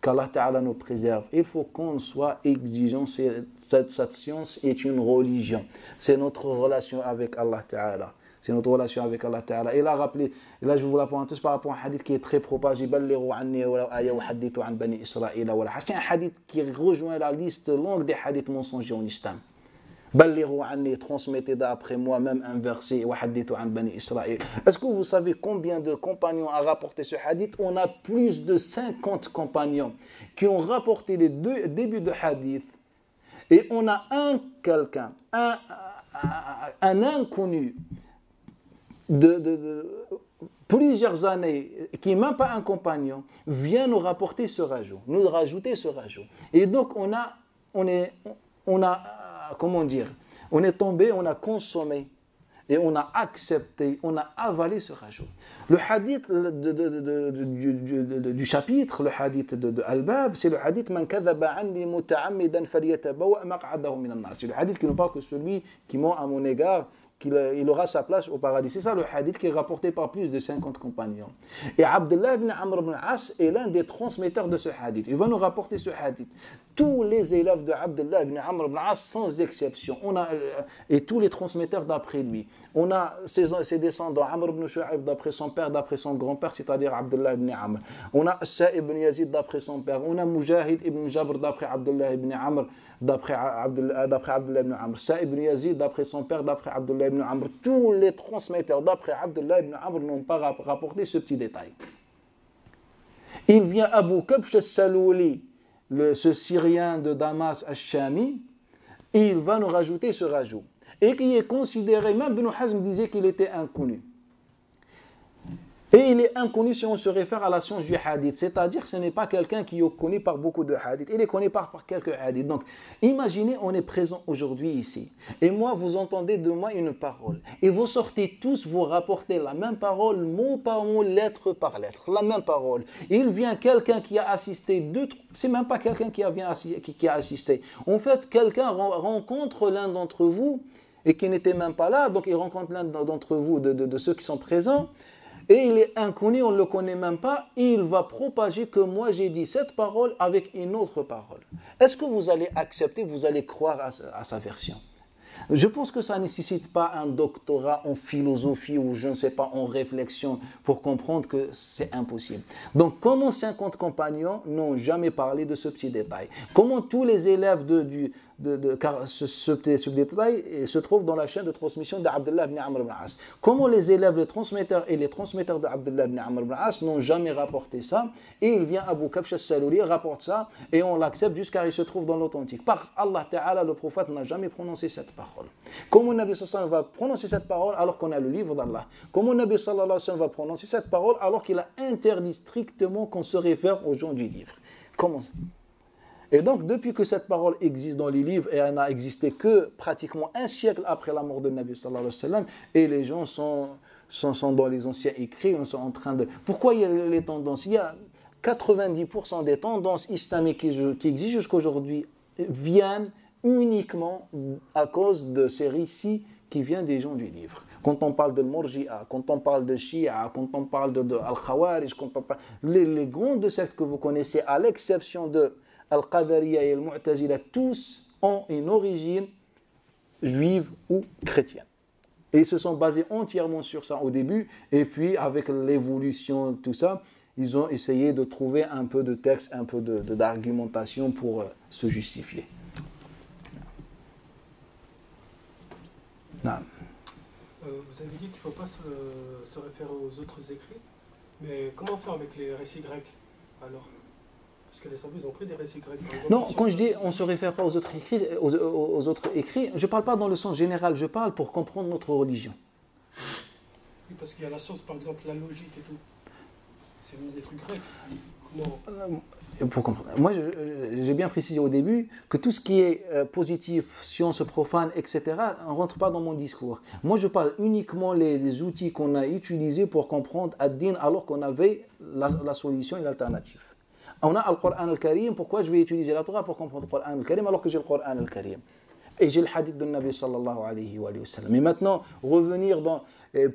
qu'Allah Ta'ala nous préserve. Il faut qu'on soit exigeant. Cette science est une religion. C'est notre relation avec Allah Ta'ala. C'est notre relation avec Allah Ta'ala. Il a rappelé, et là je vous la parenthèse par rapport à un hadith qui est très propagé, Ballighu anni wa aya wa hadithu an bani Israël. C'est un hadith qui rejoint la liste longue des hadiths mensongers en islam. Ballighu anni, transmettez d'après moi même un verset, wa hadithu an bani Israël. Est-ce que vous savez combien de compagnons ont rapporté ce hadith? On a plus de 50 compagnons qui ont rapporté les deux débuts de hadith. Et on a quelqu'un, un inconnu, de plusieurs années, qui n'est même pas un compagnon, vient nous rapporter ce rajout, nous rajouter ce rajout. Et donc on est tombé, on a consommé et on a accepté, on a avalé ce rajout. Le hadith du chapitre, le hadith de Al-Bab, c'est le hadith Man kadhaba anni muta'ammidan falyatabawa maq'adahu min an-nar. C'est le hadith qui nous parle que celui qui ment à mon égard, il aura sa place au paradis. C'est ça le hadith qui est rapporté par plus de 50 compagnons. Et Abdullah ibn Amr ibn As est l'un des transmetteurs de ce hadith. Il va nous rapporter ce hadith. Tous les élèves de Abdullah ibn Amr ibn As, sans exception, et tous les transmetteurs d'après lui. On a ses descendants, Amr ibn Shu'aib d'après son père, d'après son grand-père, c'est-à-dire Abdullah ibn Amr. On a Sa ibn Yazid d'après son père. On a Mujahid ibn Jabr d'après Abdullah ibn Amr, d'après Abdullah ibn Amr. Sa ibn Yazid d'après son père, d'après Abdullah ibn Amr. Tous les transmetteurs d'après Abdullah ibn Amr n'ont pas rapporté ce petit détail. Il vient Abu Kabsh al-Salouli, ce Syrien de Damas al-Shami, et il va nous rajouter ce rajout. Et qui est considéré, même Ibn Hazm disait qu'il était inconnu. Et il est inconnu si on se réfère à la science du hadith, c'est-à-dire que ce n'est pas quelqu'un qui est connu par beaucoup de hadiths, il est connu par quelques hadiths. Donc, imaginez, on est présent aujourd'hui ici, et moi, vous entendez de moi une parole, et vous sortez tous, vous rapportez la même parole, mot par mot, lettre par lettre, la même parole. Il vient quelqu'un qui a assisté, c'est même pas quelqu'un qui a assisté. En fait, quelqu'un rencontre l'un d'entre vous, et qui n'était même pas là, donc il rencontre l'un d'entre vous, de ceux qui sont présents, et il est inconnu, on ne le connaît même pas, et il va propager que moi j'ai dit cette parole avec une autre parole. Est-ce que vous allez accepter, vous allez croire à sa version? Je pense que ça ne nécessite pas un doctorat en philosophie ou je ne sais pas, en réflexion pour comprendre que c'est impossible. Donc, comment 50 compagnons n'ont jamais parlé de ce petit détail? Comment tous les élèves car ce détail se trouve dans la chaîne de transmission d'Abdullah ibn Amr ibn As. Comment les élèves, les transmetteurs et les transmetteurs d'Abdullah ibn Amr ibn As n'ont jamais rapporté ça, et il vient Abu Kabsh al-Salouli, rapporte ça, et on l'accepte jusqu'à il se trouve dans l'authentique. Par Allah Ta'ala, le prophète n'a jamais prononcé cette parole. Comment Nabi sallallahu alayhi wa sallam va prononcer cette parole alors qu'on a le livre d'Allah? Comment Nabi sallallahu alayhi wa sallam va prononcer cette parole alors qu'il a interdit strictement qu'on se réfère aux gens du livre? Comment ça? Et donc, depuis que cette parole existe dans les livres, et elle n'a existé que pratiquement un siècle après la mort de Nabi sallallahu alayhi wa sallam, et les gens sont dans les anciens écrits, on sont en train de... Pourquoi il y a les tendances? Il y a 90% des tendances islamiques qui existent jusqu'à aujourd'hui viennent uniquement à cause de ces récits qui viennent des gens du livre. Quand on parle de Murji'a, quand on parle de Shia, quand on parle de Al-Khawarij, quand on parle... les grandes sectes que vous connaissez, à l'exception de Al-Qadariya et Al-Mu'tazila, tous ont une origine juive ou chrétienne. Et ils se sont basés entièrement sur ça au début, et puis avec l'évolution, tout ça, ils ont essayé de trouver un peu de texte, un peu d'argumentation pour se justifier. Non. Vous avez dit qu'il ne faut pas se référer aux autres écrits, mais comment faire avec les récits grecs alors? Parce que les Safvis ont pris des récits grecs. Non, quand je dis on ne se réfère pas aux autres écrits, je ne parle pas dans le sens général, je parle pour comprendre notre religion. Oui, parce qu'il y a la science, par exemple, la logique et tout. C'est des trucs grecs. Comment... Pour comprendre. Moi, j'ai bien précisé au début que tout ce qui est positif, science profane, etc., ne rentre pas dans mon discours. Moi, je parle uniquement des outils qu'on a utilisés pour comprendre Ad-Din alors qu'on avait la solution et l'alternative. On a le Coran al-Karim, pourquoi je vais utiliser la Torah pour comprendre le Coran al-Karim alors que j'ai le Coran al-Karim? Et j'ai le hadith de Nabi sallallahu alayhi wa sallam. Mais maintenant, revenir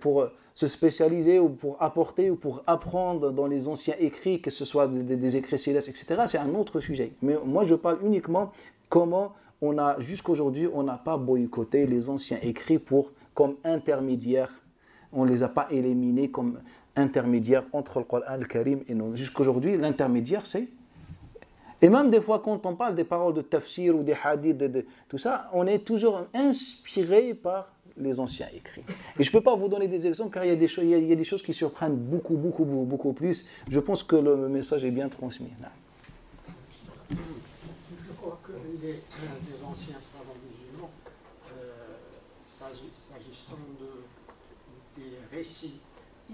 pour se spécialiser ou pour apporter ou pour apprendre dans les anciens écrits, que ce soit des écrits célestes, etc., c'est un autre sujet. Mais moi, je parle uniquement comment jusqu'à aujourd'hui, on n'a pas boycotté les anciens écrits comme intermédiaires. On ne les a pas éliminés comme intermédiaires entre le Coran al-Karim et nous. Jusqu'à aujourd'hui, l'intermédiaire, c'est... Et même des fois, quand on parle des paroles de tafsir ou des hadiths, tout ça, on est toujours inspiré par les anciens écrits. Et je ne peux pas vous donner des exemples car il y a des choses qui surprennent beaucoup, beaucoup, beaucoup plus. Je pense que le message est bien transmis. Je crois que les anciens savants musulmans, s'agissant des récits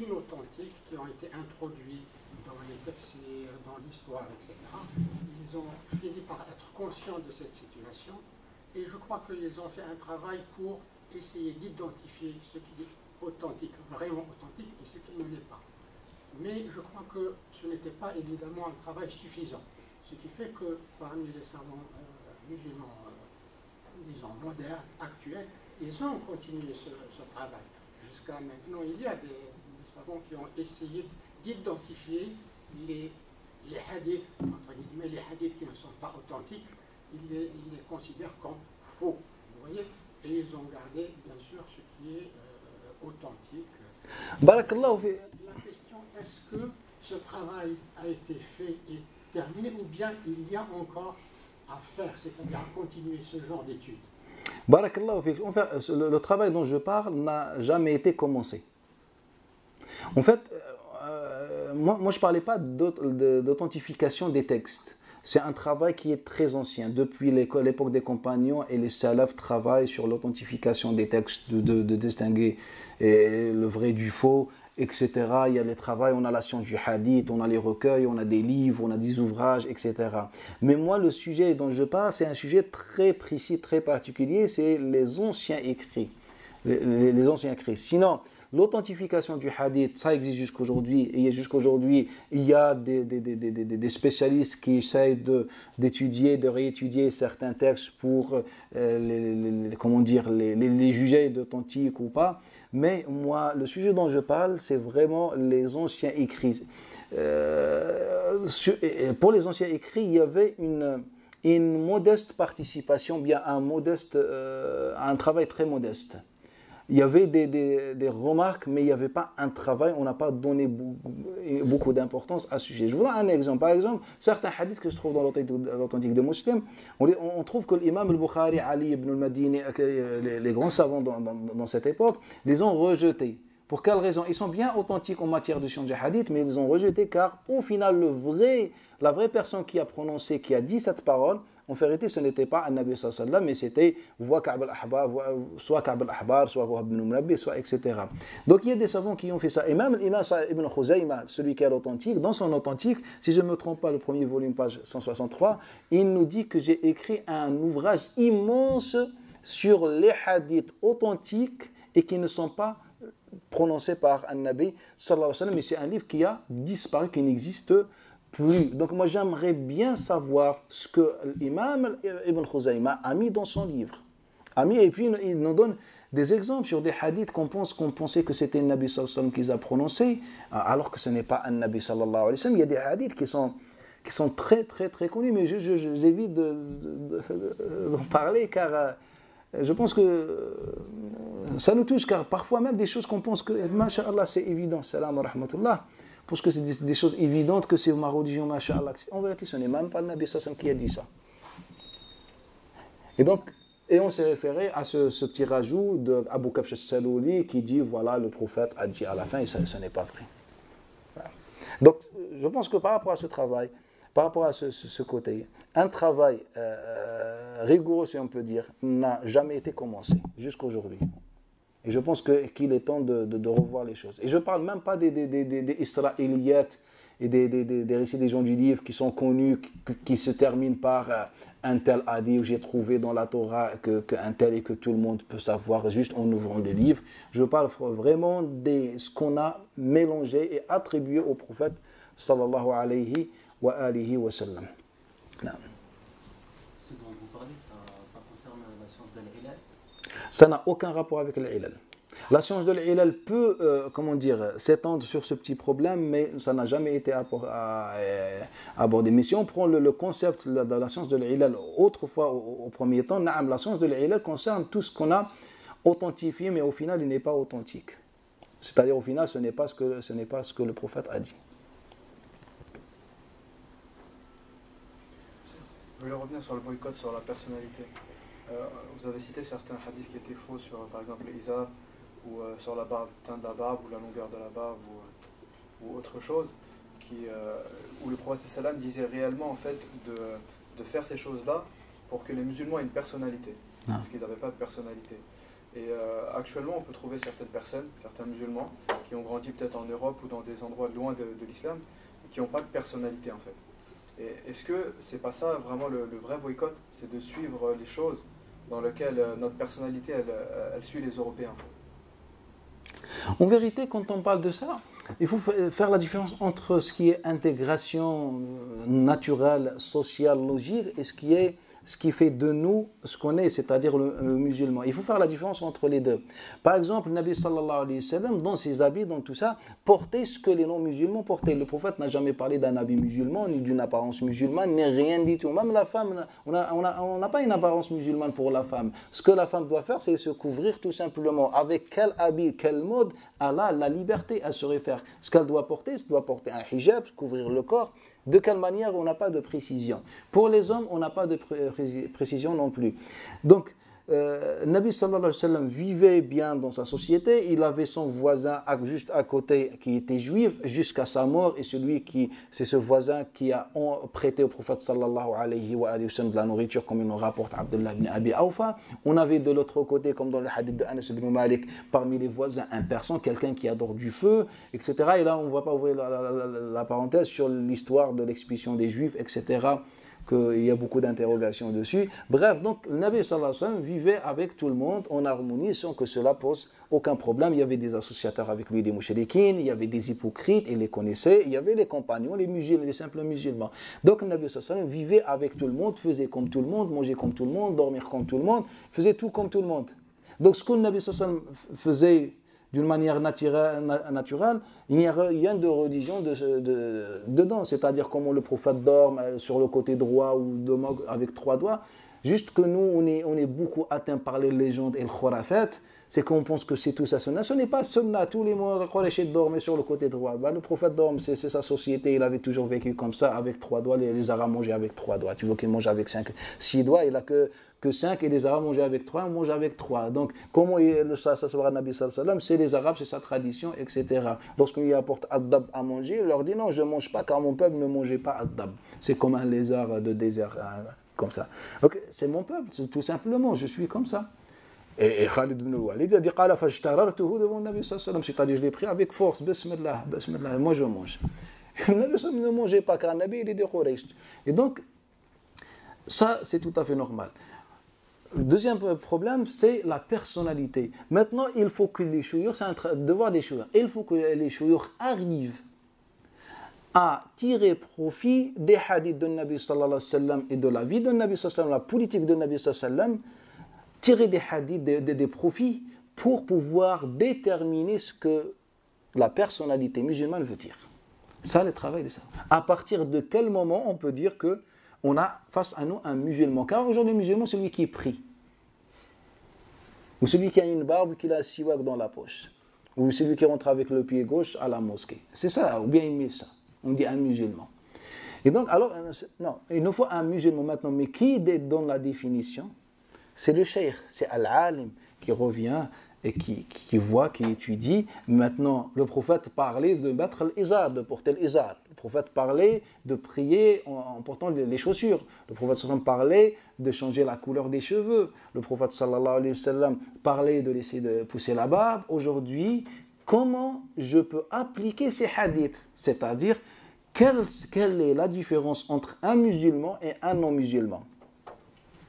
inauthentiques qui ont été introduits dans les tafsirs, dans l'histoire, etc., ils ont fini par être conscients de cette situation et je crois qu'ils ont fait un travail pour essayer d'identifier ce qui est authentique, vraiment authentique, et ce qui ne l'est pas. Mais je crois que ce n'était pas évidemment un travail suffisant. Ce qui fait que parmi les savants musulmans, disons modernes, actuels, ils ont continué ce travail. Jusqu'à maintenant, il y a des savants qui ont essayé d'identifier les hadiths, entre guillemets, les hadiths qui ne sont pas authentiques, ils les considèrent comme faux. Vous voyez? Et ils ont gardé, bien sûr, ce qui est authentique. Barakallahu fi. La question, est-ce que ce travail a été fait et terminé, ou bien il y a encore à faire, c'est-à-dire à continuer ce genre d'études? Barakallahu fi. En fait, le travail dont je parle n'a jamais été commencé. En fait, moi je ne parlais pas d'authentification des textes. C'est un travail qui est très ancien. Depuis l'époque des compagnons, et les salafs travaillent sur l'authentification des textes, de distinguer le vrai du faux, etc. Il y a les travaux, on a la science du hadith, on a les recueils, on a des livres, on a des ouvrages, etc. Mais moi, le sujet dont je parle, c'est un sujet très précis, très particulier, c'est les anciens écrits. Les anciens écrits. Sinon, l'authentification du hadith, ça existe jusqu'aujourd'hui. Et jusqu'aujourd'hui, il y a des spécialistes qui essayent d'étudier, de réétudier certains textes pour les juger d'authentiques ou pas. Mais moi, le sujet dont je parle, c'est vraiment les anciens écrits. Pour les anciens écrits, il y avait une modeste participation, bien un travail très modeste. Il y avait des remarques, mais il n'y avait pas un travail, on n'a pas donné beaucoup d'importance à ce sujet. Je vous donne un exemple. Par exemple, certains hadiths que se trouvent dans l'authentique de Muslim, on trouve que l'imam al-Bukhari, Ali ibn al-Madini, les grands savants dans cette époque, les ont rejetés. Pour quelle raison? Ils sont bien authentiques en matière de science du hadith, mais ils les ont rejetés car au final, la vraie personne qui a prononcé, qui a dit cette parole, en vérité, ce n'était pas un Nabi sallallahu alayhi wa sallam, mais c'était soit Ka'b al-Ahbar, soit Wahb ibn Munabbi, soit etc. Donc il y a des savants qui ont fait ça. Et même l'imam Ibn Khuzayma, celui qui est l'authentique, dans son authentique, si je ne me trompe pas, le premier volume, page 163, il nous dit que j'ai écrit un ouvrage immense sur les hadiths authentiques et qui ne sont pas prononcés par un Nabi sallallahu alayhi wa sallam, mais c'est un livre qui a disparu, qui n'existe plus. Donc moi j'aimerais bien savoir ce que l'imam Ibn Khuzayma a mis dans son livre. Et puis il nous donne des exemples sur des hadiths qu'on pensait que c'était un Nabi sallallahu alayhi wa sallam qui les a prononcés, alors que ce n'est pas un Nabi sallallahu alayhi wa sallam. Il y a des hadiths qui sont très très très connus, mais j'évite d'en parler car je pense que ça nous touche, car parfois même des choses qu'on pense que, masha'Allah, c'est évident, salam wa rahmatullah, parce que c'est des choses évidentes, que c'est ma religion, masha'Allah. En vérité, ce n'est même pas le Nabi sallam qui a dit ça. Et on s'est référé à ce petit rajout d'Abu Kabsh al-Salouli qui dit, voilà, le prophète a dit à la fin, et ce n'est pas vrai. Voilà. Donc, je pense que par rapport à ce travail, par rapport à ce côté, un travail rigoureux, si on peut dire, n'a jamais été commencé jusqu'à aujourd'hui. Et je pense qu'il est temps de revoir les choses. Et je ne parle même pas des Israéliyat et des récits des gens du livre qui sont connus, qui se terminent par un tel a dit, ou j'ai trouvé dans la Torah qu'un tel et que tout le monde peut savoir juste en ouvrant le livre. Je parle vraiment de ce qu'on a mélangé et attribué au prophète sallallahu alayhi wa sallam. Ce dont vous parlez, ça concerne la science de Ça n'a aucun rapport avec l'ilal. La science de l'ilal peut, s'étendre sur ce petit problème, mais ça n'a jamais été abordé. Mais si on prend le concept de la science de l'ilal autrefois, au premier temps, la science de l'ilal concerne tout ce qu'on a authentifié, mais au final, il n'est pas authentique. C'est-à-dire, au final, ce n'est pas ce que le prophète a dit. Je voulais revenir sur le boycott, sur la personnalité. Vous avez cité certains hadiths qui étaient faux sur, par exemple, l'izar, ou sur la barbe, teinte de la barbe, ou la longueur de la barbe, ou autre chose, où le prophète sallam disait réellement en fait de faire ces choses-là pour que les musulmans aient une personnalité, parce qu'ils n'avaient pas de personnalité. Et actuellement, on peut trouver certaines personnes, certains musulmans, qui ont grandi peut-être en Europe ou dans des endroits loin de l'islam, et qui n'ont pas de personnalité en fait. Et est-ce que c'est pas ça vraiment le vrai boycott, c'est de suivre les choses dans lesquelles notre personnalité elle suit les Européens en fait? En vérité, quand on parle de ça, il faut faire la différence entre ce qui est intégration naturelle, sociale, logique, et ce qui fait de nous ce qu'on est, c'est-à-dire le musulman. Il faut faire la différence entre les deux. Par exemple, le Nabi sallallahu alayhi wa sallam, dans ses habits, dans tout ça, portait ce que les non-musulmans portaient. Le prophète n'a jamais parlé d'un habit musulman, ni d'une apparence musulmane, ni rien du tout. Même la femme, on n'a pas une apparence musulmane pour la femme. Ce que la femme doit faire, c'est se couvrir tout simplement. Avec quel habit, quel mode, Allah a la liberté à se refaire. Ce qu'elle doit porter un hijab, couvrir le corps. De quelle manière, on n'a pas de précision. Pour les hommes, on n'a pas de précision non plus. Donc, Nabi sallallahu alayhi wa sallam vivait bien dans sa société, il avait son voisin juste à côté qui était juif jusqu'à sa mort, et c'est ce voisin qui a prêté au prophète sallallahu alayhi wa sallam de la nourriture, comme il nous rapporte Abdullah ibn Abi Awfa. On avait de l'autre côté, comme dans le hadith de Anas ibn Malik, parmi les voisins un persan, quelqu'un qui adore du feu, etc. Et là, on ne va pas ouvrir la parenthèse sur l'histoire de l'expulsion des juifs, etc., qu'il y a beaucoup d'interrogations dessus. Bref, donc le Nabi sallallahu alayhi wa sallam vivait avec tout le monde en harmonie sans que cela pose aucun problème. Il y avait des associateurs avec lui, des mouchriquines, il y avait des hypocrites, il les connaissait, il y avait les compagnons, les musulmans, les simples musulmans. Donc le Nabi sallallahu alayhi wa sallam vivait avec tout le monde, faisait comme tout le monde, mangeait comme tout le monde, dormir comme tout le monde, faisait tout comme tout le monde. Donc ce que le Nabi sallallahu alayhi wa sallam faisait d'une manière naturelle, il n'y a rien de religion dedans. C'est-à-dire comment le prophète dort sur le côté droit ou avec 3 doigts. Juste que nous, on est beaucoup atteints par les légendes et le khurafat. C'est qu'on pense que c'est tout ça sunna. Ce n'est pas sunna. Tous les mois, Quraysh dormaient sur le côté droit. Le prophète dorme, c'est sa société. Il avait toujours vécu comme ça, avec 3 doigts. Les Arabes mangeaient avec 3 doigts. Tu vois qu'ils mangent avec 6 doigts. Il n'a que 5, et les Arabes mangeaient avec 3, on mange avec 3. Donc, comment ça se voit Nabi sallallahu alayhi wa sallam, c'est les Arabes, c'est sa tradition, etc. Lorsqu'on lui apporte ad-dab à manger, il leur dit non, je ne mange pas car mon peuple ne mangeait pas ad-dab. C'est comme un lézard de désert, comme ça. Donc, c'est mon peuple, tout simplement, je suis comme ça. Et Khalid ibn Walid a dit qala fajtarartuhu devant Nabi sallallahu alayhi wa sallam, c'est-à-dire je l'ai pris avec force, bismillah, bismillah, moi je mange. Le Nabi sallallahu alayhi wa sallam ne mangeait pas car Nabi il est de Quraysh. Et donc, ça c'est tout à fait normal. Le deuxième problème, c'est la personnalité. Maintenant, il faut que les chouyours, c'est un devoir des chouyours, il faut que les chouyours arrivent à tirer profit des hadiths de Nabi sallallahu alayhi wa sallam et de la vie de Nabi sallallahu alayhi wa sallam, la politique de Nabi sallallahu alayhi wa sallam, tirer des hadiths, des profits pour pouvoir déterminer ce que la personnalité musulmane veut dire. Ça, le travail de ça. À partir de quel moment on peut dire que on a face à nous un musulman? Car aujourd'hui, le musulman, c'est celui qui prie. Ou celui qui a une barbe, qui a un siwak dans la poche. Ou celui qui rentre avec le pied gauche à la mosquée. C'est ça, ou bien il met ça. On dit un musulman. Et donc, alors, non, il nous faut un musulman maintenant. Mais qui donne la définition? C'est le cheikh, c'est al-alim qui revient et qui voit, qui étudie. Maintenant, le prophète parlait de mettre l'izar, de porter l'izar. Le prophète parlait de prier en portant les chaussures. Le prophète sallallahu parlait de changer la couleur des cheveux. Le prophète sallallahu alayhi wa sallam parlait de laisser de pousser la barbe. Aujourd'hui, comment je peux appliquer ces hadiths? C'est-à-dire, quelle est la différence entre un musulman et un non-musulman?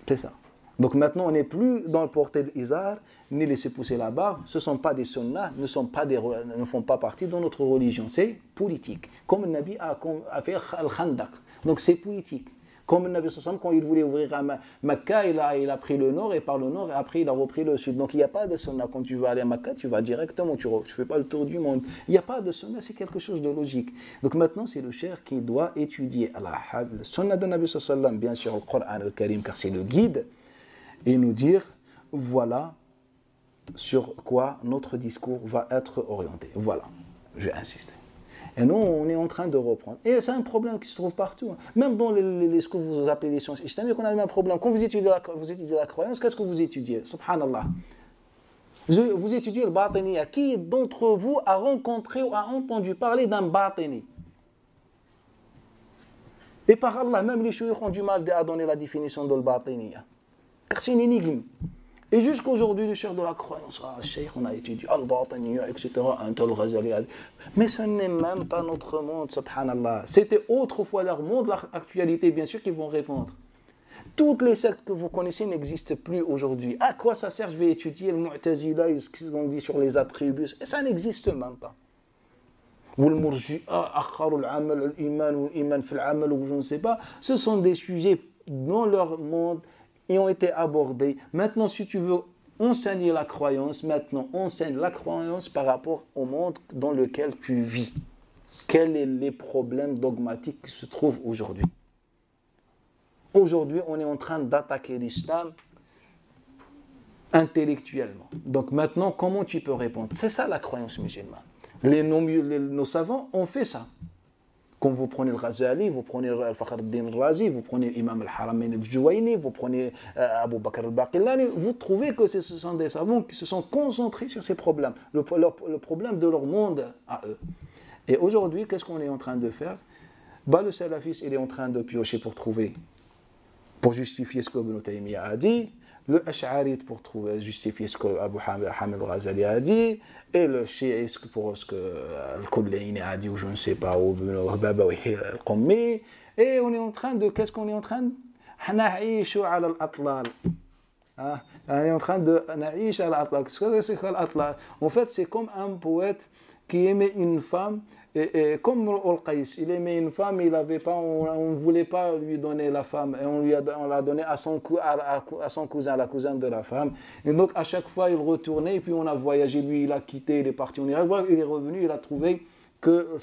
C'est ça. Donc maintenant, on n'est plus dans le porter de l'izar, ni laisser pousser la barbe. Ce ne sont pas des sunnahs, ne font pas partie de notre religion. C'est politique. Comme le Nabi a fait al-Khandaq. Donc c'est politique. Comme le Nabi sallallahu alayhi wa sallam, quand il voulait ouvrir à Mecca, il a pris le nord, et par le nord, et après il a repris le sud. Donc il n'y a pas de sunna. Quand tu veux aller à Mecca, tu vas directement, tu ne fais pas le tour du monde. Il n'y a pas de sunna, c'est quelque chose de logique. Donc maintenant, c'est le cheikh qui doit étudier le sunna de Nabi sallallahu alayhi wa sallam, bien sûr, le Coran al-Karim, car c'est le guide, et nous dire, voilà sur quoi notre discours va être orienté. Voilà, je vais insister. Et nous, on est en train de reprendre. Et c'est un problème qui se trouve partout. Même dans ce que vous appelez les sciences islamiques, on a le même problème. Quand vous étudiez la croyance, qu'est-ce que vous étudiez? Subhanallah. Vous étudiez le batiniya. Qui d'entre vous a rencontré ou a entendu parler d'un batini? Et par Allah, même les chouïrs ont du mal à donner la définition de le batiniya. Car c'est une énigme. Et jusqu'aujourd'hui, le cheikh de la croyance, cheikh, on a étudié al-batiniya, etc., un tel Ghazali. Mais ce n'est même pas notre monde, subhanallah. C'était autrefois leur monde, leur actualité, bien sûr, qu'ils vont répondre. Toutes les sectes que vous connaissez n'existent plus aujourd'hui. À quoi ça sert? Je vais étudier le Mu'tazila, ce qu'ils ont dit sur les attributs. Et ça n'existe même pas. Ou le Murji'a, akhar al-amal, al-iman, ou l'iman fil amal, ou je ne sais pas. Ce sont des sujets dans leur monde et ont été abordés. Maintenant, si tu veux enseigner la croyance, maintenant enseigne la croyance par rapport au monde dans lequel tu vis. Quels sont les problèmes dogmatiques qui se trouvent aujourd'hui? Aujourd'hui, on est en train d'attaquer l'islam intellectuellement. Donc maintenant, comment tu peux répondre? C'est ça la croyance musulmane. Nos savants ont fait ça. Quand vous prenez le Ghazali, vous prenez Al-Fakhr al-Din al-Razi, vous prenez l'imam al-Haramain al-Juwayni, vous prenez Abu Bakr al-Baqillani, vous trouvez que ce sont des savants qui se sont concentrés sur ces problèmes, le problème de leur monde à eux. Et aujourd'hui, qu'est-ce qu'on est en train de faire? Le salafiste, il est en train de piocher pour justifier ce que Ibn Taymiyyah a dit, le Ash'arite pour justifier ce que Abu Hamid al-Ghazali a dit, et le chiite pour ce que Al-Kullayni a dit, ou je ne sais pas, ou Babawi al-Qummi. Et on est en train de, qu'est-ce qu'on est en train de? Na'ishu ala al-atlal. On est en train de na'ish ala al-atlal. Qu'est-ce que c'est que al-atlal? En fait, c'est comme un poète qui aimait une femme. Et comme Al-Qais, il aimait une femme, on ne voulait pas lui donner la femme, et on l'a donnée à son cousin, la cousine de la femme. Et donc à chaque fois il retournait, et puis on a voyagé, lui il a quitté, il est parti en Irak, il est revenu, il a trouvé que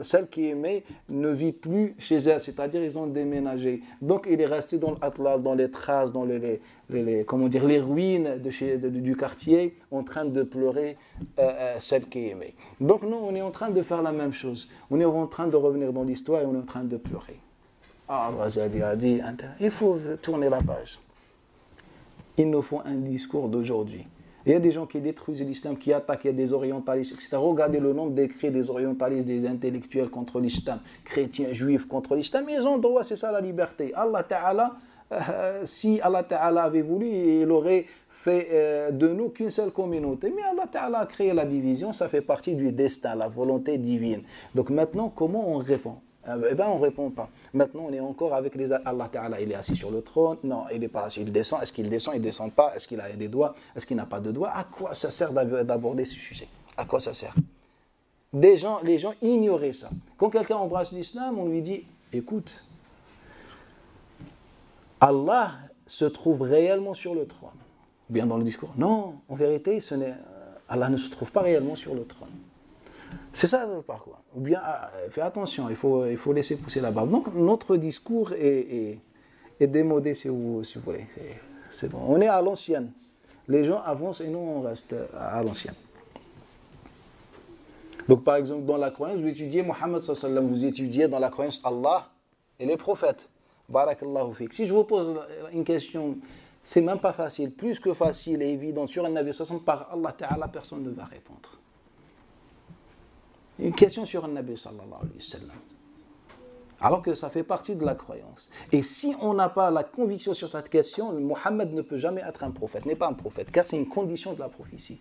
celle qui aimait ne vit plus chez elle, c'est-à-dire ils ont déménagé. Donc il est resté dans l'Atlal, dans les traces, dans les ruines du quartier, en train de pleurer celle qui aimait. Donc nous, on est en train de faire la même chose. On est en train de revenir dans l'histoire et on est en train de pleurer. Al-Ghazali a dit, il faut tourner la page. Il nous faut un discours d'aujourd'hui. Il y a des gens qui détruisent l'islam, qui attaquent, il y a des orientalistes, etc. Regardez le nombre d'écrits des orientalistes, des intellectuels contre l'islam, chrétiens, juifs contre l'islam. Ils ont droit, c'est ça la liberté. Allah Ta'ala, si Allah Ta'ala avait voulu, il aurait fait de nous qu'une seule communauté. Mais Allah Ta'ala a créé la division, ça fait partie du destin, la volonté divine. Donc maintenant, comment on répond? Eh bien, on ne répond pas. Maintenant, on est encore avec Allah Ta'ala, il est assis sur le trône. Non, il n'est pas assis, il descend. Est-ce qu'il descend? Il ne descend pas. Est-ce qu'il a des doigts? Est-ce qu'il n'a pas de doigts? À quoi ça sert d'aborder ce sujet? À quoi ça sert? Les gens ignoraient ça. Quand quelqu'un embrasse l'islam, on lui dit, écoute, Allah se trouve réellement sur le trône. Bien dans le discours. Non, en vérité, Allah ne se trouve pas réellement sur le trône. C'est ça le parcours. Ou bien, fais attention, il faut laisser pousser la barbe. Donc, notre discours est démodé, si vous voulez. C'est bon. On est à l'ancienne. Les gens avancent et nous, on reste à l'ancienne. Donc, par exemple, dans la croyance, vous étudiez Mohammed sallallahu alayhi wa sallam, vous étudiez dans la croyance Allah et les prophètes. Barakallahu fik. Si je vous pose une question, c'est même pas facile, plus que facile et évident, sur un Nabi sallallahu alayhi wa sallam, par Allah Ta'ala, personne ne va répondre. Une question sur un Nabi sallallahu alayhi wa sallam. Alors que ça fait partie de la croyance. Et si on n'a pas la conviction sur cette question, Mohammed ne peut jamais être un prophète, n'est pas un prophète, car c'est une condition de la prophétie.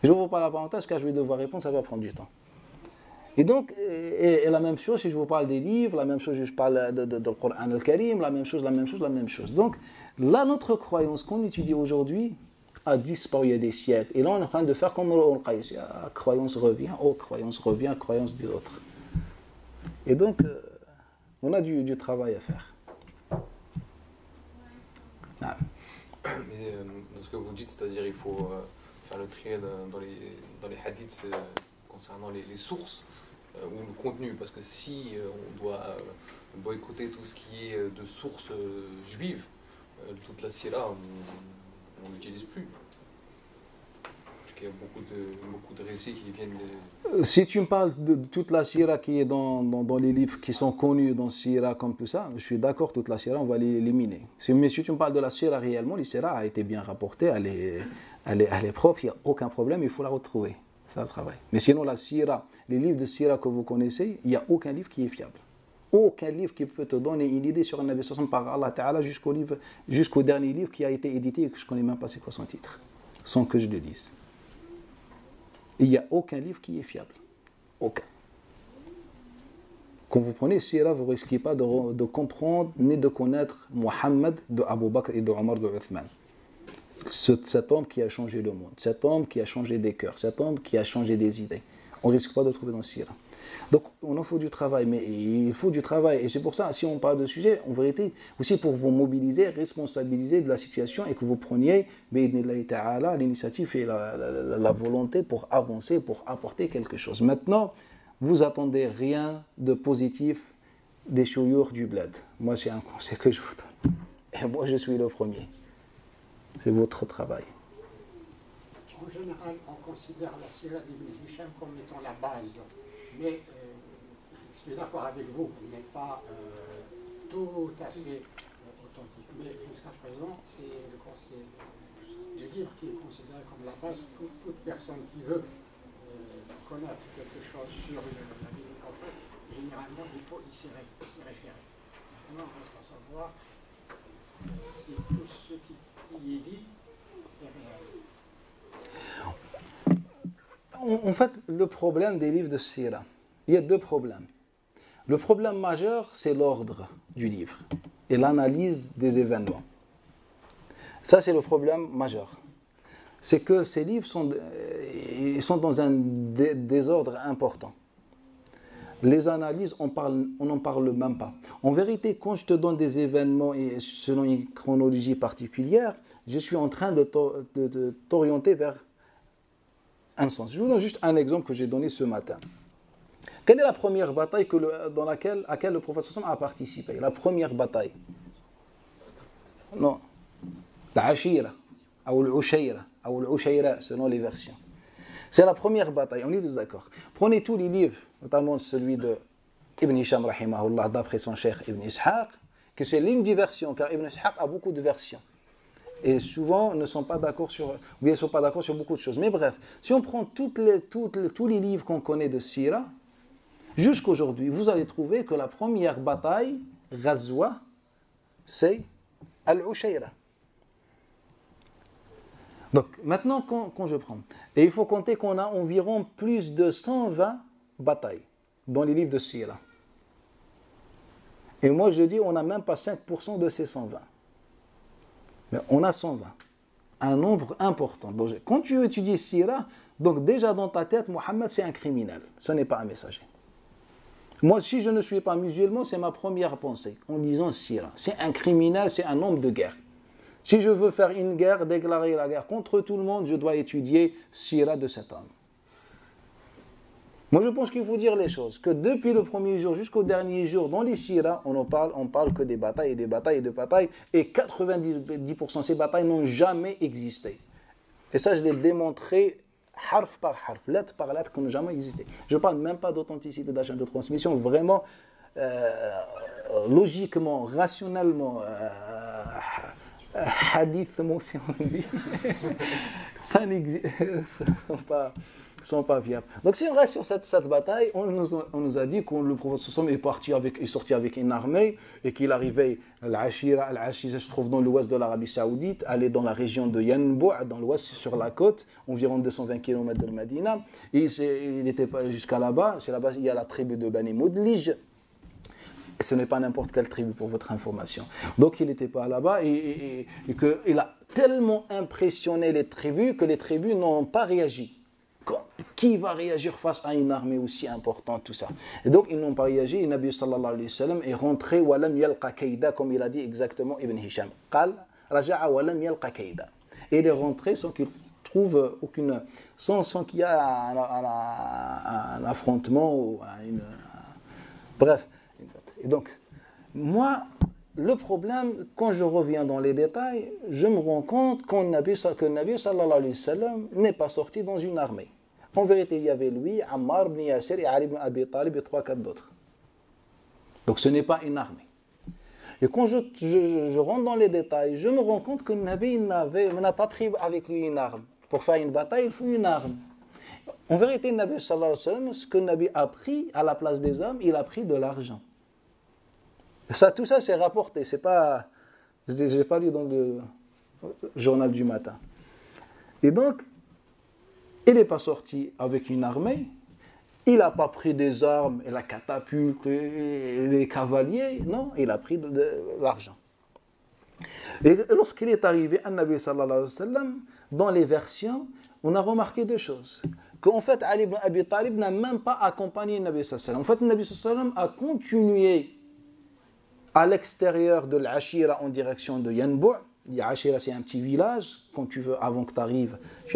Je n'ouvre pas la parenthèse, car je vais devoir répondre, ça va prendre du temps. Et donc, et la même chose, si je vous parle des livres, la même chose, si je parle de Coran al-Karim, la même chose. Donc, là, notre croyance qu'on étudie aujourd'hui a disparu il y a des siècles. Et là, on est en train de faire comme Al-Qais. Croyance revient, croyance des autres. Et donc, On a du travail à faire. Ah. Mais dans ce que vous dites, c'est-à-dire il faut faire le tri dans les hadiths concernant les sources ou le contenu, parce que si on doit boycotter tout ce qui est de sources juives, toute la sira, on n'utilise plus. Il y a beaucoup de récits qui viennent de... Si tu me parles de toute la sira qui est dans les livres qui sont connus dans sira comme tout ça, je suis d'accord, toute la sira, on va l'éliminer. Mais si tu me parles de la sira réellement, la sira a été bien rapportée, elle est propre, il n'y a aucun problème, il faut la retrouver. C'est ça le travail. Mais sinon, la sira, les livres de sira que vous connaissez, il n'y a aucun livre qui est fiable. Aucun livre qui peut te donner une idée sur un Nabi sallallahu par Allah Ta'ala jusqu'au dernier livre qui a été édité et que je ne connais même pas c'est quoi son titre, sans que je le lise. Il n'y a aucun livre qui est fiable. Aucun. Quand vous prenez Sira, vous ne risquez pas de comprendre ni de connaître Mohammed, de Abu Bakr et de Omar, de Uthman. Cet homme qui a changé le monde, cet homme qui a changé des cœurs, cet homme qui a changé des idées. On ne risque pas de le trouver dans Sira. Donc, on en faut du travail, mais il faut du travail. Et c'est pour ça, si on parle de sujet, en vérité, aussi pour vous mobiliser, responsabiliser de la situation et que vous preniez, l'initiative et la volonté pour avancer, pour apporter quelque chose. Maintenant, vous attendez rien de positif des chouyours du bled. Moi, c'est un conseil que je vous donne. Et moi, je suis le premier. C'est votre travail. En général, on considère la sira d'Ibn Hisham comme étant la base. Mais je suis d'accord avec vous, il n'est pas tout à fait authentique. Mais jusqu'à présent, je crois que c'est le livre qui est considéré comme la base. Toute personne qui veut connaître quelque chose sur la vie du prophète, généralement, il faut s'y référer. Maintenant, il reste à savoir si tout ce qui y est dit est réel. En fait, le problème des livres de Sira, il y a deux problèmes. Le problème majeur, c'est l'ordre du livre et l'analyse des événements. Ça, c'est le problème majeur. C'est que ces livres sont dans un désordre important. Les analyses, on n'en parle même pas. En vérité, quand je te donne des événements et selon une chronologie particulière, je suis en train de t'orienter vers un sens. Je vous donne juste un exemple que j'ai donné ce matin. Quelle est la première bataille à laquelle le prophète sallallahu a participé? La première bataille. Non. La Ashira, ou l'Ushayra, ou l'Ushayra, selon les versions. C'est la première bataille, on est tous d'accord. Prenez tous les livres, notamment celui de Ibn Hisham, rahimahullah, d'après son cheikh Ibn Ishaq, que c'est l'une des versions, car Ibn Ishaq a beaucoup de versions. Et souvent, ne sont pas d'accord sur beaucoup de choses. Mais bref, si on prend tous les livres qu'on connaît de Sira, jusqu'aujourd'hui, vous allez trouver que la première bataille, Ghazwa, c'est Al-Ushayra. Donc, maintenant, quand je prends, et il faut compter qu'on a environ plus de 120 batailles dans les livres de Sira. Et moi, je dis, on n'a même pas 5% de ces 120. Mais on a 120, un nombre important. Donc, quand tu étudies Sira, donc déjà dans ta tête, Mohammed c'est un criminel, ce n'est pas un messager. Moi, si je ne suis pas musulman, c'est ma première pensée en lisant Sira. C'est un criminel, c'est un homme de guerre. Si je veux faire une guerre, déclarer la guerre contre tout le monde, je dois étudier Sira de cet homme. Moi, je pense qu'il faut dire les choses, que depuis le premier jour jusqu'au dernier jour, dans les Sira, on parle que des batailles et des batailles et de batailles, et 90% de ces batailles n'ont jamais existé. Et ça, je l'ai démontré harf par harf, lettre par lettre, qui n'ont jamais existé. Je ne parle même pas d'authenticité de la chaîne de transmission, vraiment, logiquement, rationnellement, hadithement, si on dit, ça n'existe pas. Sont pas viables. Donc si on reste sur cette bataille, on nous a dit que le prophète est sorti avec une armée et qu'il arrivait à Al-Ashira. Al-Ashira se trouve dans l'ouest de l'Arabie Saoudite, aller dans la région de Yanbu', dans l'ouest sur la côte, environ 220 km de Médina. Et il n'était pas jusqu'à là-bas. C'est là-bas il y a la tribu de Bani Mudlij. Et ce n'est pas n'importe quelle tribu pour votre information. Donc il n'était pas là-bas et qu'il a tellement impressionné les tribus que les tribus n'ont pas réagi. Qui va réagir face à une armée aussi importante, tout ça? Et donc, ils n'ont pas réagi. Et Nabi sallallahu alayhi wa sallam est rentré, walam yalqa kaïda, comme il a dit exactement Ibn Hisham. Qal, raja'a walam yalqa kaïda. Et il est rentré sans qu'il trouve aucune. Sans qu'il y ait un affrontement ou bref. Et donc, moi, le problème, quand je reviens dans les détails, je me rends compte que Nabi sallallahu alayhi wa sallam n'est pas sorti dans une armée. En vérité, il y avait lui, Ammar ibn Yasir et Ali ibn Abi Talib et 3-4 d'autres. Donc ce n'est pas une armée. Et quand je rentre dans les détails, je me rends compte que Nabi n'a pas pris avec lui une arme. Pour faire une bataille, il faut une arme. En vérité, Nabi sallallahu alayhi wa sallam, ce que Nabi a pris à la place des hommes, il a pris de l'argent. Tout ça, c'est rapporté. C'est pas, je n'ai pas lu dans le journal du matin. Et donc, il n'est pas sorti avec une armée. Il n'a pas pris des armes et la catapulte et les cavaliers. Non, il a pris de l'argent. Et lorsqu'il est arrivé à Nabi sallallahu alayhi wa sallam, dans les versions, on a remarqué deux choses. Qu'en fait, Ali ibn Abi Talib n'a même pas accompagné Nabi sallallahu alayhi wa sallam. En fait, Nabi sallallahu alayhi wa sallam a continué à l'extérieur de l'Ashira en direction de Yanbu'. L'Ashira, c'est un petit village. Quand tu veux, avant que tu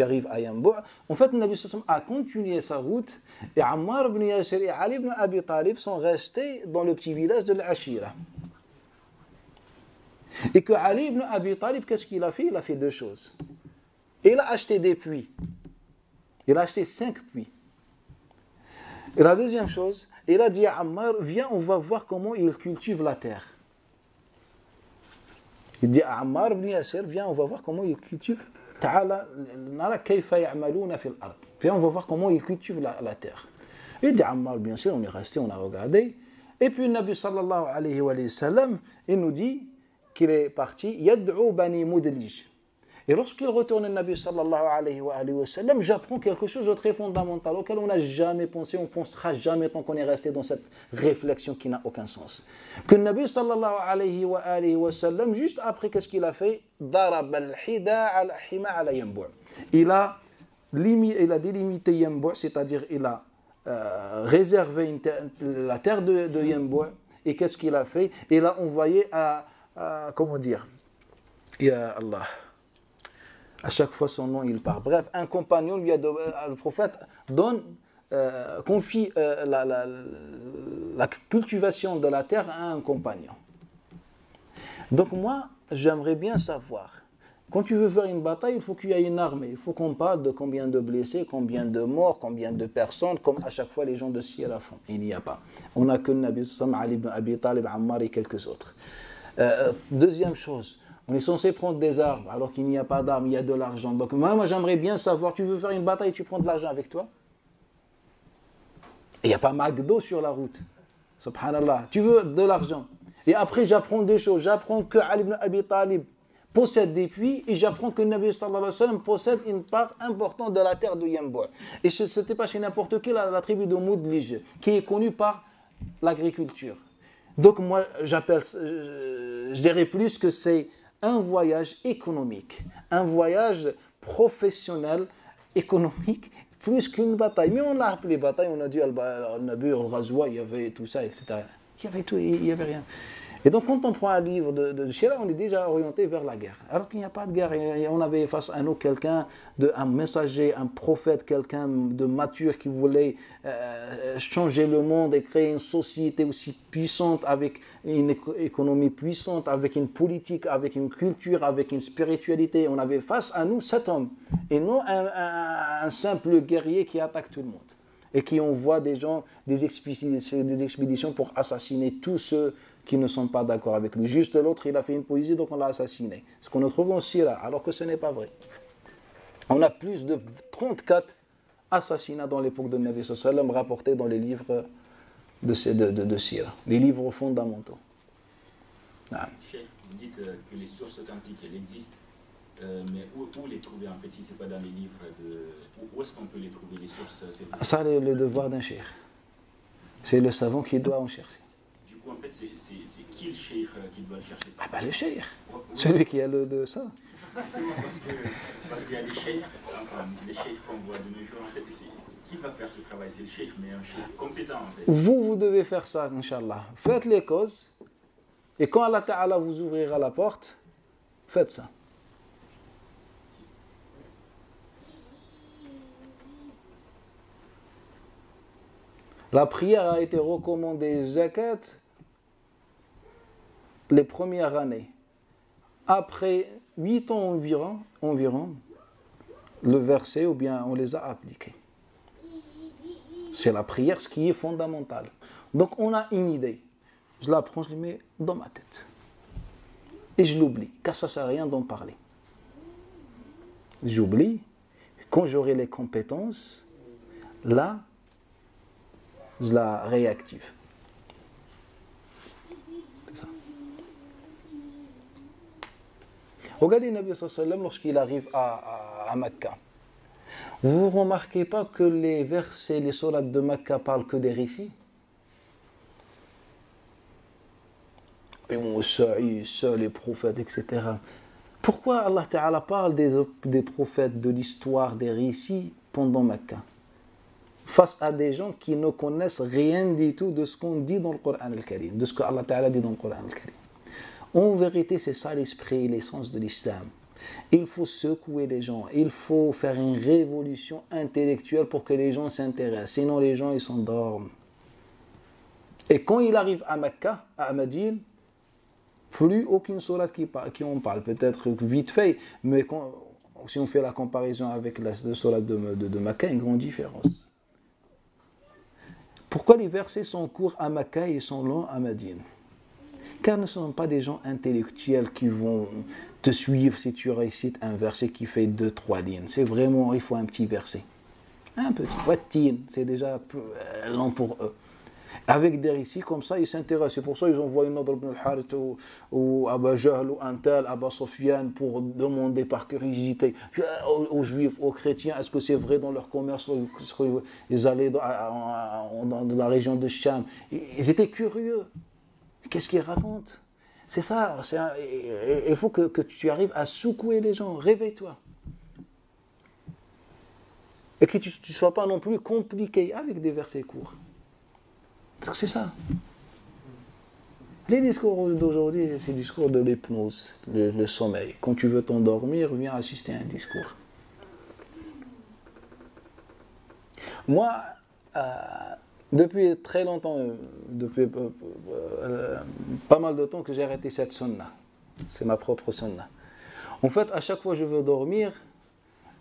arrives à Yanbu'. En fait, le Nabi sallallahu alayhi wa sallam a continué sa route et Ammar ibn Yasir et Ali ibn Abi Talib sont restés dans le petit village de l'Ashira. Et que Ali ibn Abi Talib, qu'est-ce qu'il a fait? Il a fait deux choses. Il a acheté des puits. Il a acheté 5 puits. Et la deuxième chose, il a dit à Ammar, viens, on va voir comment il cultive la terre. Il dit à Ammar ibn Yasir, viens, on va voir comment il cultive. Viens, on va voir comment il cultive la terre. Il dit à Ammar, bien sûr, on est resté, on a regardé. Et puis, le Nabi sallallahu alayhi wa sallam, il nous dit qu'il est parti, yad'u bani Mudlij. Et lorsqu'il retourne le Nabi sallallahu alayhi wa sallam, j'apprends quelque chose de très fondamental auquel on n'a jamais pensé, on ne pensera jamais tant qu'on est resté dans cette réflexion qui n'a aucun sens. Que le Nabi sallallahu alayhi wa sallam, juste après, qu'est-ce qu'il a fait? Darab al-hida al-hima ala Yanbu'. Il a délimité Yanbu', c'est-à-dire il a réservé la terre de Yanbu'. Et qu'est-ce qu'il a fait? Il a envoyé comment dire? Ya Allah. À chaque fois, son nom, il part. Bref, un compagnon, le prophète confie la cultivation de la terre à un compagnon. Donc moi, j'aimerais bien savoir, quand tu veux faire une bataille, il faut qu'il y ait une armée. Il faut qu'on parle de combien de blessés, combien de morts, combien de personnes, comme à chaque fois les gens de Sierra font. Il n'y a pas. On n'a que le Nabi sallallahu alayhi wa sallam, Ali ibn Abi Talib, Ammar et quelques autres. Deuxième chose, on est censé prendre des armes alors qu'il n'y a pas d'armes, il y a de l'argent. Donc moi j'aimerais bien savoir, tu veux faire une bataille et tu prends de l'argent avec toi? Il n'y a pas McDo sur la route. Subhanallah. Tu veux de l'argent. Et après j'apprends des choses. J'apprends que Ali ibn Abi Talib possède des puits et j'apprends que le Nabi sallallahu alayhi wa sallam possède une part importante de la terre de Yanbu'. Et ce n'était pas chez n'importe qui, la tribu de Mudlij, qui est connue par l'agriculture. Donc moi je dirais plus que c'est un voyage économique, un voyage professionnel, économique, plus qu'une bataille. Mais on l'a appelé bataille, on a dit al-Nabir, al-Ghazwa, il y avait tout ça, etc. Il y avait tout, il n'y avait rien. Et donc quand on prend un livre de Shira, on est déjà orienté vers la guerre. Alors qu'il n'y a pas de guerre. Et on avait face à nous quelqu'un, un messager, un prophète, quelqu'un de mature qui voulait changer le monde et créer une société aussi puissante, avec une économie puissante, avec une politique, avec une culture, avec une spiritualité. On avait face à nous cet homme. Et non un simple guerrier qui attaque tout le monde. Et qui envoie des gens, des expéditions pour assassiner tous ceux qui ne sont pas d'accord avec lui. Juste l'autre, il a fait une poésie, donc on l'a assassiné. Ce qu'on trouve en Sira, alors que ce n'est pas vrai. On a plus de 34 assassinats dans l'époque de Nabi sallallahu alayhi wa sallam rapportés dans les livres de Sira, les livres fondamentaux. Ah. Vous dites que les sources authentiques, elles existent, mais où les trouver en fait, si ce n'est pas dans les livres où est-ce qu'on peut les trouver, les sources? Ça, c'est le devoir d'un cheikh. C'est le savant qui doit en chercher. Du coup, en fait, c'est qui le cheikh qui doit le chercher? Ah bah le cheikh, Oui. celui qui a le de ça. Justement, parce qu'il y a des cheikhs, enfin, les cheikhs qu'on voit de nos jours, en fait, qui va faire ce travail? C'est le cheikh, mais un cheikh compétent, en fait. Vous devez faire ça, Inch'Allah. Faites les causes, et quand Allah Ta'ala vous ouvrira la porte, faites ça. La prière a été recommandée zakat les premières années. Après 8 ans environ, le verset, ou bien on les a appliqués. C'est la prière, ce qui est fondamental. Donc on a une idée. Je la prends, je la mets dans ma tête. Et je l'oublie, car ça ne sert à rien d'en parler. J'oublie. Quand j'aurai les compétences, là, je la réactive. C'est ça. Regardez le Nabi sallallahu alayhi wa sallam lorsqu'il arrive à Mecca. Vous ne remarquez pas que les versets, les sourates de Mecca parlent que des récits? Et Moussa, Isa, les prophètes, etc. Pourquoi Allah Ta'ala parle des prophètes, de l'histoire, des récits pendant Mecca? Face à des gens qui ne connaissent rien du tout de ce qu'on dit dans le Coran al-Karim, de ce que Allah Ta'ala dit dans le Coran al-Karim. En vérité, c'est ça l'esprit et l'essence de l'islam. Il faut secouer les gens, il faut faire une révolution intellectuelle pour que les gens s'intéressent, sinon les gens ils s'endorment. Et quand il arrive à Mecca, à Médine, plus aucune sourate qui en parle, peut-être vite fait, mais si on fait la comparaison avec la sourate de Mecca, une grande différence. Pourquoi les versets sont courts à Mecca et sont longs à Médine? Car ne sont pas des gens intellectuels qui vont te suivre si tu récites un verset qui fait 2-3 lignes. C'est vraiment, il faut un petit verset. Un petit. Wattin, c'est déjà long pour eux. Avec des récits comme ça, ils s'intéressent. C'est pour ça qu'ils envoient une ordre ibn al-Harith ou Aba Jahl ou Antal, Aba Sofyan pour demander par curiosité aux Juifs, aux chrétiens, est-ce que c'est vrai dans leur commerce? Ils allaient dans la région de Cham. Ils étaient curieux. Qu'est-ce qu'ils racontent? C'est ça. Il faut que tu arrives à secouer les gens. Réveille-toi. Et que tu ne sois pas non plus compliqué avec des versets courts. C'est ça. Les discours d'aujourd'hui, c'est le discours de l'hypnose, le sommeil. Quand tu veux t'endormir, viens assister à un discours. Moi, depuis très longtemps, depuis pas mal de temps que j'ai arrêté cette sunna. C'est ma propre sunna. En fait, à chaque fois que je veux dormir,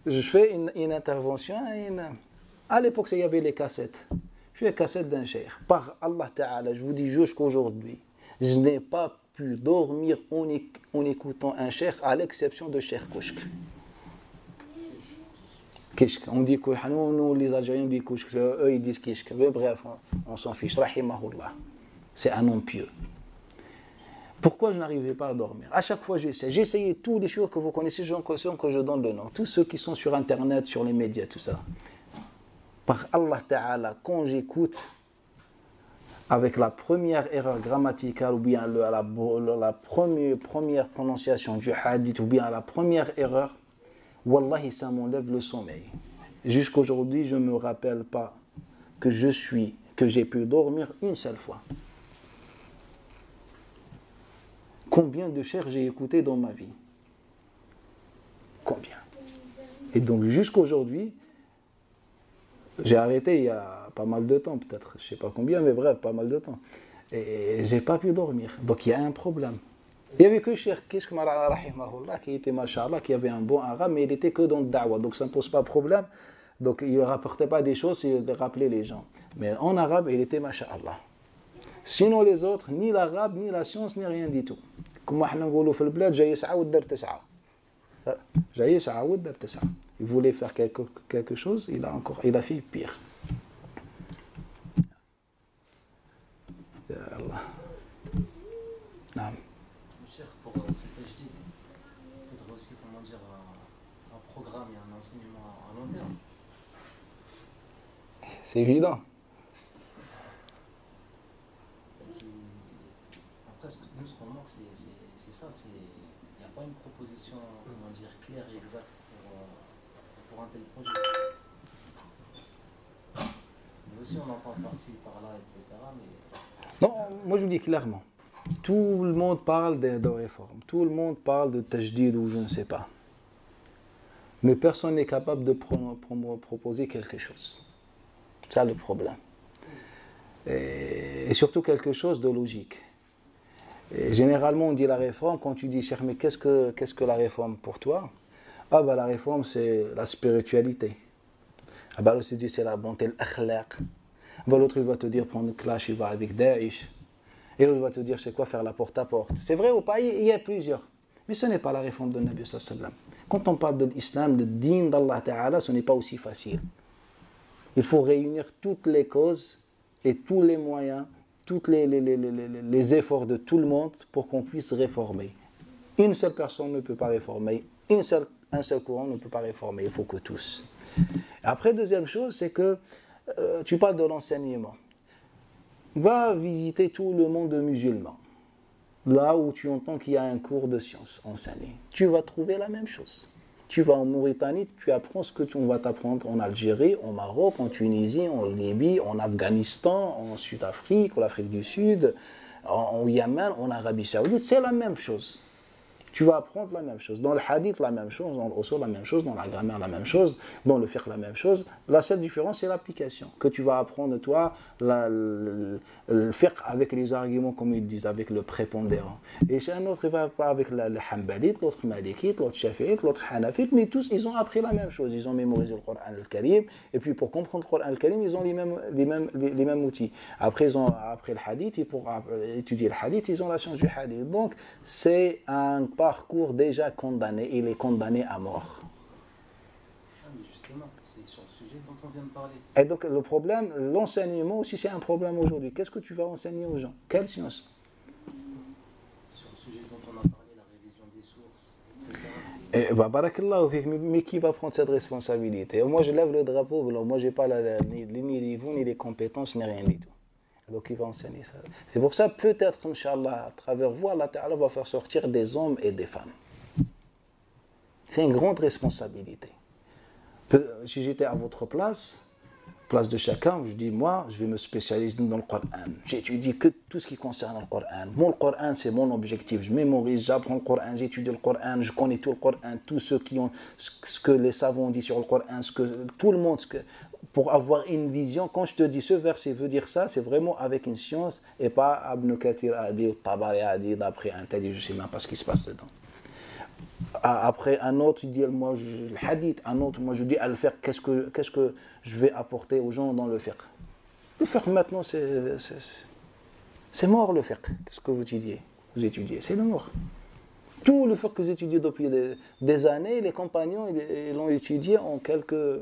je fais une intervention. À l'époque, il y avait les cassettes. Je fais les cassettes d'un cheikh. Par Allah Ta'ala, je vous dis jusqu'aujourd'hui, je n'ai pas pu dormir en écoutant un cheikh, à l'exception de Cheikh Kouchk. Kishk. On dit que nous, les Algériens, disent Kouchk. Eux, ils disent Kishk. Mais bref, on s'en fiche. Rahimahullah. C'est un homme pieux. Pourquoi je n'arrivais pas à dormir? À chaque fois, j'essaie. J'ai essayé tous les jours que vous connaissez, j'ai l'impression que je donne le nom. Tous ceux qui sont sur Internet, sur les médias, tout ça. Par Allah Ta'ala, quand j'écoute avec la première erreur grammaticale ou bien la première prononciation du hadith ou bien la première erreur, Wallahi, ça m'enlève le sommeil. Jusqu'aujourd'hui, je ne me rappelle pas que j'ai pu dormir une seule fois. Combien de chers j'ai écouté dans ma vie? Combien? Et donc jusqu'aujourd'hui, j'ai arrêté il y a pas mal de temps, peut-être, je ne sais pas combien, mais bref, pas mal de temps. Et je n'ai pas pu dormir. Donc il y a un problème. Il n'y avait que Cheikh Kishk Rahimahullah qui était Masha'Allah, qui avait un bon arabe, mais il n'était que dans le da'wah, donc ça ne pose pas de problème. Donc il ne rapportait pas des choses, il rappelait les gens. Mais en arabe, il était Masha'Allah. Sinon les autres, ni l'arabe, ni la science, ni rien du tout. Comme on dit dans le bled, j'ai yes'a ou dar tes'a. J'ai yes'a ou dar tes'a. Il voulait faire quelque chose, il a fait pire. Ya Allah. Naam. Cher, pour ce tajdid, il faudrait aussi, comment dire, un programme et un enseignement à long terme. C'est évident. c'est ça, il n'y a pas une proposition, comment dire, claire et exacte pour un tel projet. Mais aussi on entend par-ci, par-là, etc. Mais... Non, moi je vous dis clairement, tout le monde parle de réforme, tout le monde parle de tajdid ou je ne sais pas. Mais personne n'est capable de proposer quelque chose. C'est ça le problème. Et surtout quelque chose de logique. Et généralement, on dit la réforme, quand tu dis, cher, mais qu'est-ce que la réforme pour toi? Ah, bah la réforme, c'est la spiritualité. Ah, bah l'autre, dit, c'est la bonté, l'akhlaq. Bah, l'autre, il va te dire, prendre le clash, il va avec Daesh. Et l'autre va te dire, c'est quoi, faire la porte-à-porte. C'est vrai ou pas? Il y a plusieurs. Mais ce n'est pas la réforme de Nabi sallallahu alayhi wa sallam. Quand on parle de l'islam, le din d'Allah Ta'ala, ce n'est pas aussi facile. Il faut réunir toutes les causes et tous les moyens, tous les efforts de tout le monde pour qu'on puisse réformer. Une seule personne ne peut pas réformer, un seul courant ne peut pas réformer, il faut que tous. Après, deuxième chose, c'est que tu parles de l'enseignement. Va visiter tout le monde musulman. Là où tu entends qu'il y a un cours de sciences enseigné, tu vas trouver la même chose. Tu vas en Mauritanie, tu apprends ce que on va t'apprendre en Algérie, au Maroc, en Tunisie, en Libye, en Afghanistan, en Sud-Afrique, en Afrique du Sud, en Yémen, en Arabie Saoudite, c'est la même chose. Tu vas apprendre la même chose. Dans le hadith, la même chose. Dans le usul, la même chose. Dans la grammaire, la même chose. Dans le fiqh, la même chose. La seule différence, c'est l'application. Que tu vas apprendre, toi, le fiqh avec les arguments, comme ils disent, avec le prépondérant. Et chez un autre, il va pas avec le hanbalite, l'autre malikite, l'autre shafi'ite, l'autre hanafite, mais tous, ils ont appris la même chose. Ils ont mémorisé le Coran al-Karim. Et puis, pour comprendre le Coran al-Karim, ils ont les mêmes outils. Après, ils ont appris le hadith. Et pour étudier le hadith, ils ont la science du hadith. Donc, c'est un parcours déjà condamné, il est condamné à mort. Ah, mais justement, c'est sur le sujet dont on vient de parler. Et donc le problème, l'enseignement aussi c'est un problème aujourd'hui. Qu'est-ce que tu vas enseigner aux gens? Quelle science? Sur le sujet dont on a parlé, la révision des sources, etc. Barakallahu fik, mais qui va prendre cette responsabilité? Moi je lève le drapeau blanc, moi j'ai pas ni les niveaux, ni les compétences, ni rien du tout. Donc il va enseigner ça. C'est pour ça, peut-être, Inch'Allah, à travers vous, Allah Ta'ala va faire sortir des hommes et des femmes. C'est une grande responsabilité. Si j'étais à votre place de chacun, je dis, moi, je vais me spécialiser dans le Coran. J'étudie que tout ce qui concerne le Coran. Moi, le Coran, c'est mon objectif. Je mémorise, j'apprends le Coran, j'étudie le Coran, je connais tout le Coran, tout ce que les savants disent sur le Coran, tout le monde, pour avoir une vision. Quand je te dis ce verset veut dire ça, c'est vraiment avec une science et pas Ibn Kathir a dit, Tabari a dit, d'après un tel, je ne sais même pas ce qui se passe dedans. Après, un autre, il dit, moi, le hadith, un autre, moi, je dis, à le faire, qu'est-ce que je vais apporter aux gens dans le fiqh? Le fiqh, maintenant, c'est mort, le fiqh. Qu'est-ce que vous étudiez, c'est le mort. Tout le fiqh que vous étudiez depuis des années, les compagnons, ils l'ont étudié en quelques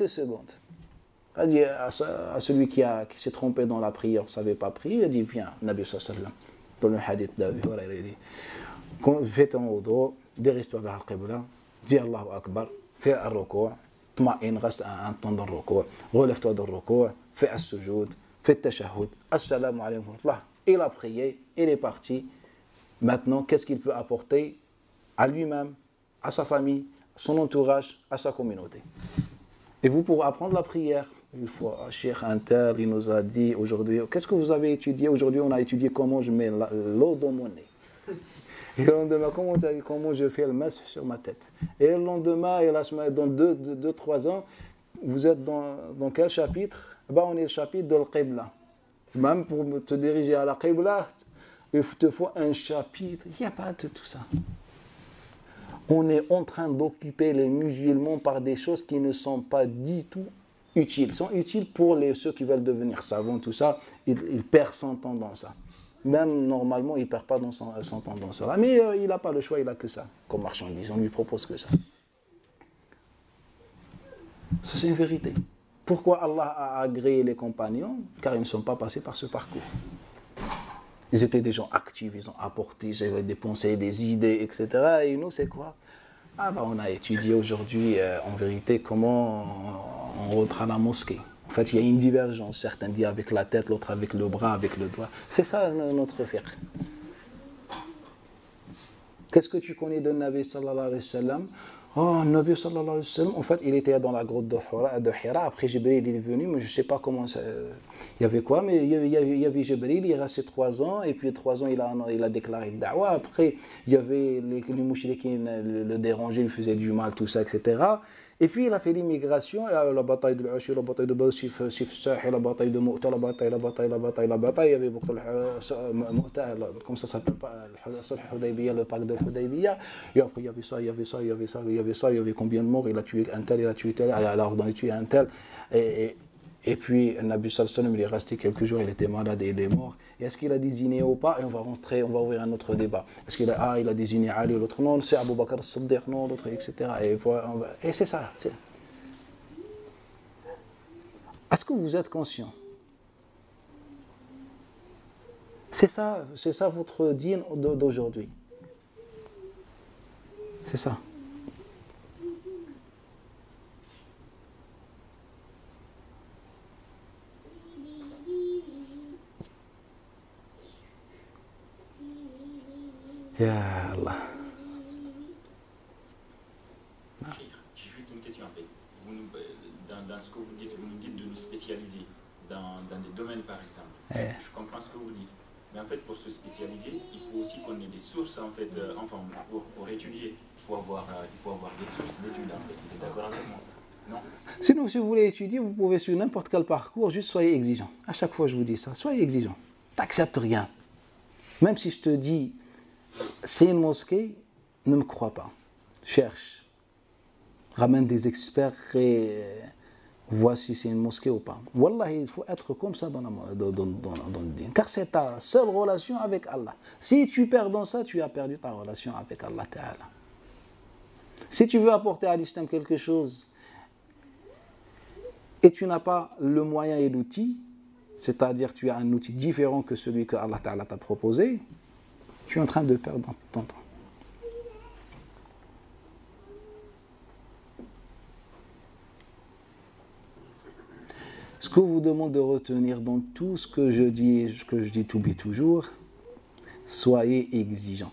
secondes. Il dit à celui qui s'est trompé dans la prière, ne savait pas prier, il a dit, viens, Nabi sallallahu alayhi wa sallam, dans le hadith d'Abi Hurayra, il dit, fais ton wudu, dirige-toi vers le qibla, dis Allahu Akbar, fais un ruku', t'ma'in, reste un temps dans le ruku', relève-toi dans le ruku', fais un sujoud, fais le tashahhud, assalamu alaykum wa rahmatullah. Il a prié, il est parti. Maintenant, qu'est-ce qu'il peut apporter à lui-même, à sa famille, à son entourage, à sa communauté? Et vous, pour apprendre la prière, une fois, Cheikh Inter, il nous a dit aujourd'hui, qu'est-ce que vous avez étudié? Aujourd'hui, on a étudié comment je mets l'eau dans mon nez. Et le lendemain, comment je fais le masque sur ma tête. Et le lendemain, et la semaine, dans 2-3 ans, vous êtes dans quel chapitre? On est le chapitre de l'Qibla. Même pour te diriger à la Qibla, il te faut un chapitre. Il n'y a pas de tout ça. On est en train d'occuper les musulmans par des choses qui ne sont pas du tout utiles. Ils sont utiles pour ceux qui veulent devenir savants, tout ça. Ils perdent son temps dans ça. Même normalement, il ne perd pas son temps dans ça. Mais il n'a pas le choix, il n'a que ça. Comme marchandise, on ne lui propose que ça. Ça, c'est une vérité. Pourquoi Allah a agréé les compagnons? Car ils ne sont pas passés par ce parcours. Ils étaient des gens actifs, ils ont apporté, ils avaient des pensées, des idées, etc. Et nous, c'est quoi? On a étudié aujourd'hui, en vérité, comment on rentre à la mosquée. En fait, il y a une divergence. Certains disent avec la tête, l'autre avec le bras, avec le doigt. C'est ça notre fiqh. Qu'est-ce que tu connais de Nabi sallallahu alayhi wa sallam? Oh, Nabi sallallahu alayhi wa sallam, en fait, il était dans la grotte de Hira. Après, Jibril, il est venu, mais je ne sais pas comment ça... Il y avait quoi, mais il y avait Jibril, il est resté 3 ans, et puis 3 ans, il a déclaré Da'wa. Après, il y avait les mouchriks qui le dérangeaient, lui faisaient du mal, tout ça, etc. Et puis, il a fait l'immigration, la bataille de l'Ushir, la bataille de Bawsif, Sah, la bataille de Mu'ta, la bataille. Il y avait beaucoup de Mu'ta, comme ça s'appelle pas, le pacte de Hudaybiyah. Et après, il y avait ça, il y avait combien de morts, il a tué un tel, il a tué tel, il a ordonné de tuer un tel. Et puis, Nabi sallallahu alayhi wa sallam, il est resté quelques jours, il était malade et il est mort. Et est-ce qu'il a désigné ou pas? Et on va ouvrir un autre débat. Est-ce qu'il a désigné Ali, l'autre non, c'est Abu Bakr as-Siddiq, non, l'autre, etc. Et c'est ça. Est-ce que vous êtes conscient? C'est ça votre dîne d'aujourd'hui. C'est ça. Ya Allah. J'ai juste une question en fait. Dans ce que vous dites de nous spécialiser dans des domaines par exemple. Je comprends ce que vous dites. Mais en fait, pour se spécialiser, il faut aussi qu'on ait des sources en fait, pour étudier. Il faut avoir des sources d'études en fait. Vous êtes d'accord avec moi? Non. Sinon, si vous voulez étudier, vous pouvez suivre n'importe quel parcours, juste soyez exigeant. À chaque fois, je vous dis ça, soyez exigeant. T'acceptes rien. Même si je te dis, c'est une mosquée, ne me crois pas. Cherche. Ramène des experts et vois si c'est une mosquée ou pas. Wallah, il faut être comme ça dans le dîn. Car c'est ta seule relation avec Allah. Si tu perds dans ça, tu as perdu ta relation avec Allah Ta'ala. Si tu veux apporter à l'islam quelque chose et tu n'as pas le moyen et l'outil, c'est-à-dire tu as un outil différent que celui que Allah Ta'ala t'a proposé, tu es en train de perdre ton temps. Ce que je vous demande de retenir dans tout ce que je dis et ce que je dis toujours, soyez exigeants.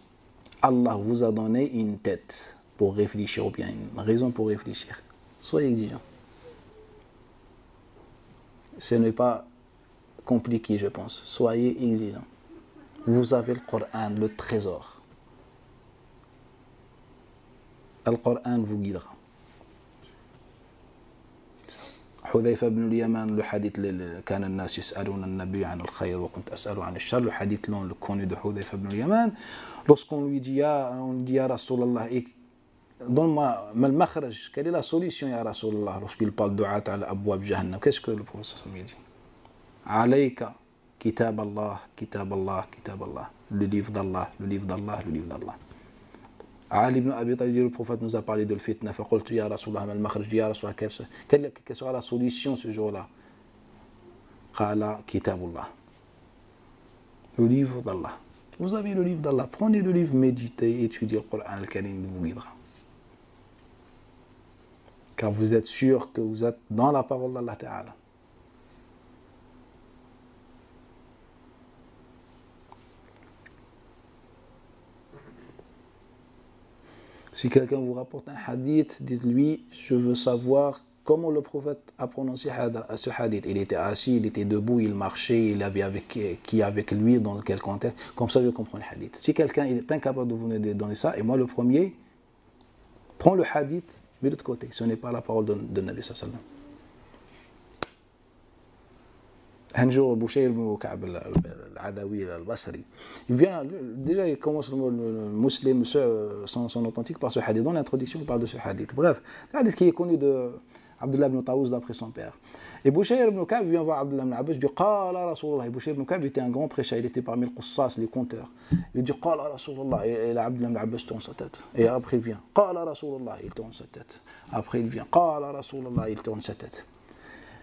Allah vous a donné une tête pour réfléchir, ou bien une raison pour réfléchir. Soyez exigeants. Ce n'est pas compliqué, je pense. Soyez exigeants. Vous avez le Coran, le trésor. Le Coran vous guidera. حذيفة بن اليمان, le hadith كان الناس يسألون النبي عن الخير وكنت أسأل عن الشر, le hadith long, le connu de Hudayfa ibn al-Yaman. Lorsqu'on lui dit ya Rasulallah, donne-moi mal makhraj, quelle est la solution ya Rasulallah, lorsqu'il parle de du'at al abwab jahannam, qu'est-ce que le prophète lui dit? Alayka kitab Allah, kitab Allah, kitab Allah, le livre d'Allah, le livre d'Allah, le livre d'Allah. Ali ibn Abi Talib, le prophète nous a parlé de fitna. فقلت يا رسول الله ما المخرج يا رسول الله, quelle sera la solution ce jour-là? قال كتاب الله, le livre d'Allah. Vous avez le livre d'Allah, prenez le livre, méditez, étudiez le Coran al-Karim, vous guidera. Car vous êtes sûr que vous êtes dans la parole d'Allah Ta'ala. Si quelqu'un vous rapporte un hadith, dites-lui, je veux savoir comment le prophète a prononcé ce hadith. Il était assis, il était debout, il marchait, il avait avec lui, dans quel contexte. Comme ça, je comprends le hadith. Si quelqu'un est incapable de vous donner ça, et moi le premier, prends le hadith de l'autre côté. Ce n'est pas la parole de Nabi sallallahu alayhi wa sallam. Un jour, Bouchayr ibn Ka'b al-Adawi al-Basri, il vient, déjà il commence le musulman, son authentique par ce hadith. Dans l'introduction, il parle de ce hadith. Bref, le hadith qui est connu de Abdullah ibn Taouz d'après son père. Et Bouchayr ibn Ka'b vient voir Abdullah ibn Abbas, il dit Qala Rasulullah. Et Bouchayr ibn Ka'b était un grand prêcheur, il était parmi les Qussas, les conteurs. Il dit Qala Rasulullah. Et Abdullah ibn Abbas tourne sa tête. Et après il vient Qala Rasulullah, il tourne sa tête. Après il vient Qala Rasulullah, il tourne sa tête.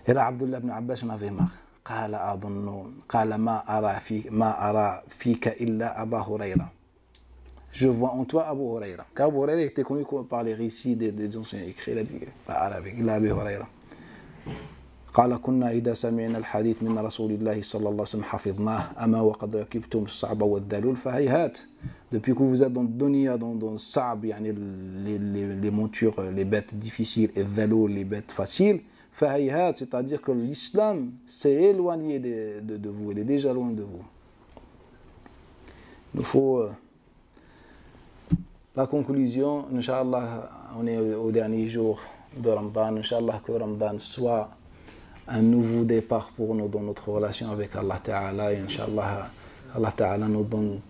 Et là, Abdullah ibn Abbas en avait marre. قال ما أرى فيك إلا أبا هريرة. Je vois en toi Abu Huraira. Car Abu Huraira était connu par les récits des anciens écrits. Il a dit arabe, il a Abu Huraira. قال كنا إذا سمعنا الحديث من رسول الله صلى الله عليه وسلم حفظناه أما وقد ركبتم الصعب والذلول فهيهات Depuis que vous êtes dans le dunya, dans le sa'b, les montures, les bêtes difficiles, et vélo, les bêtes faciles, c'est-à-dire que l'islam s'est éloigné de vous, il est déjà loin de vous. Il nous faut la conclusion. Inch'Allah, on est au dernier jour de Ramadan. Inch'Allah, que Ramadan soit un nouveau départ pour nous dans notre relation avec Allah Ta'ala. Et Inch'Allah, Allah Ta'ala nous donne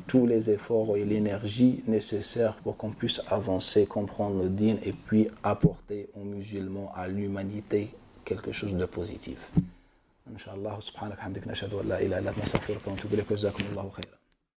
tous les efforts et l'énergie nécessaires pour qu'on puisse avancer, comprendre le dîn et puis apporter aux musulmans, à l'humanité, quelque chose de positif. Inch'Allah, subhanak hamdik, nashhadu an la ilaha illa anta, nastaghfiruka wa natubu ilayk, wa jazakumullahu khairan.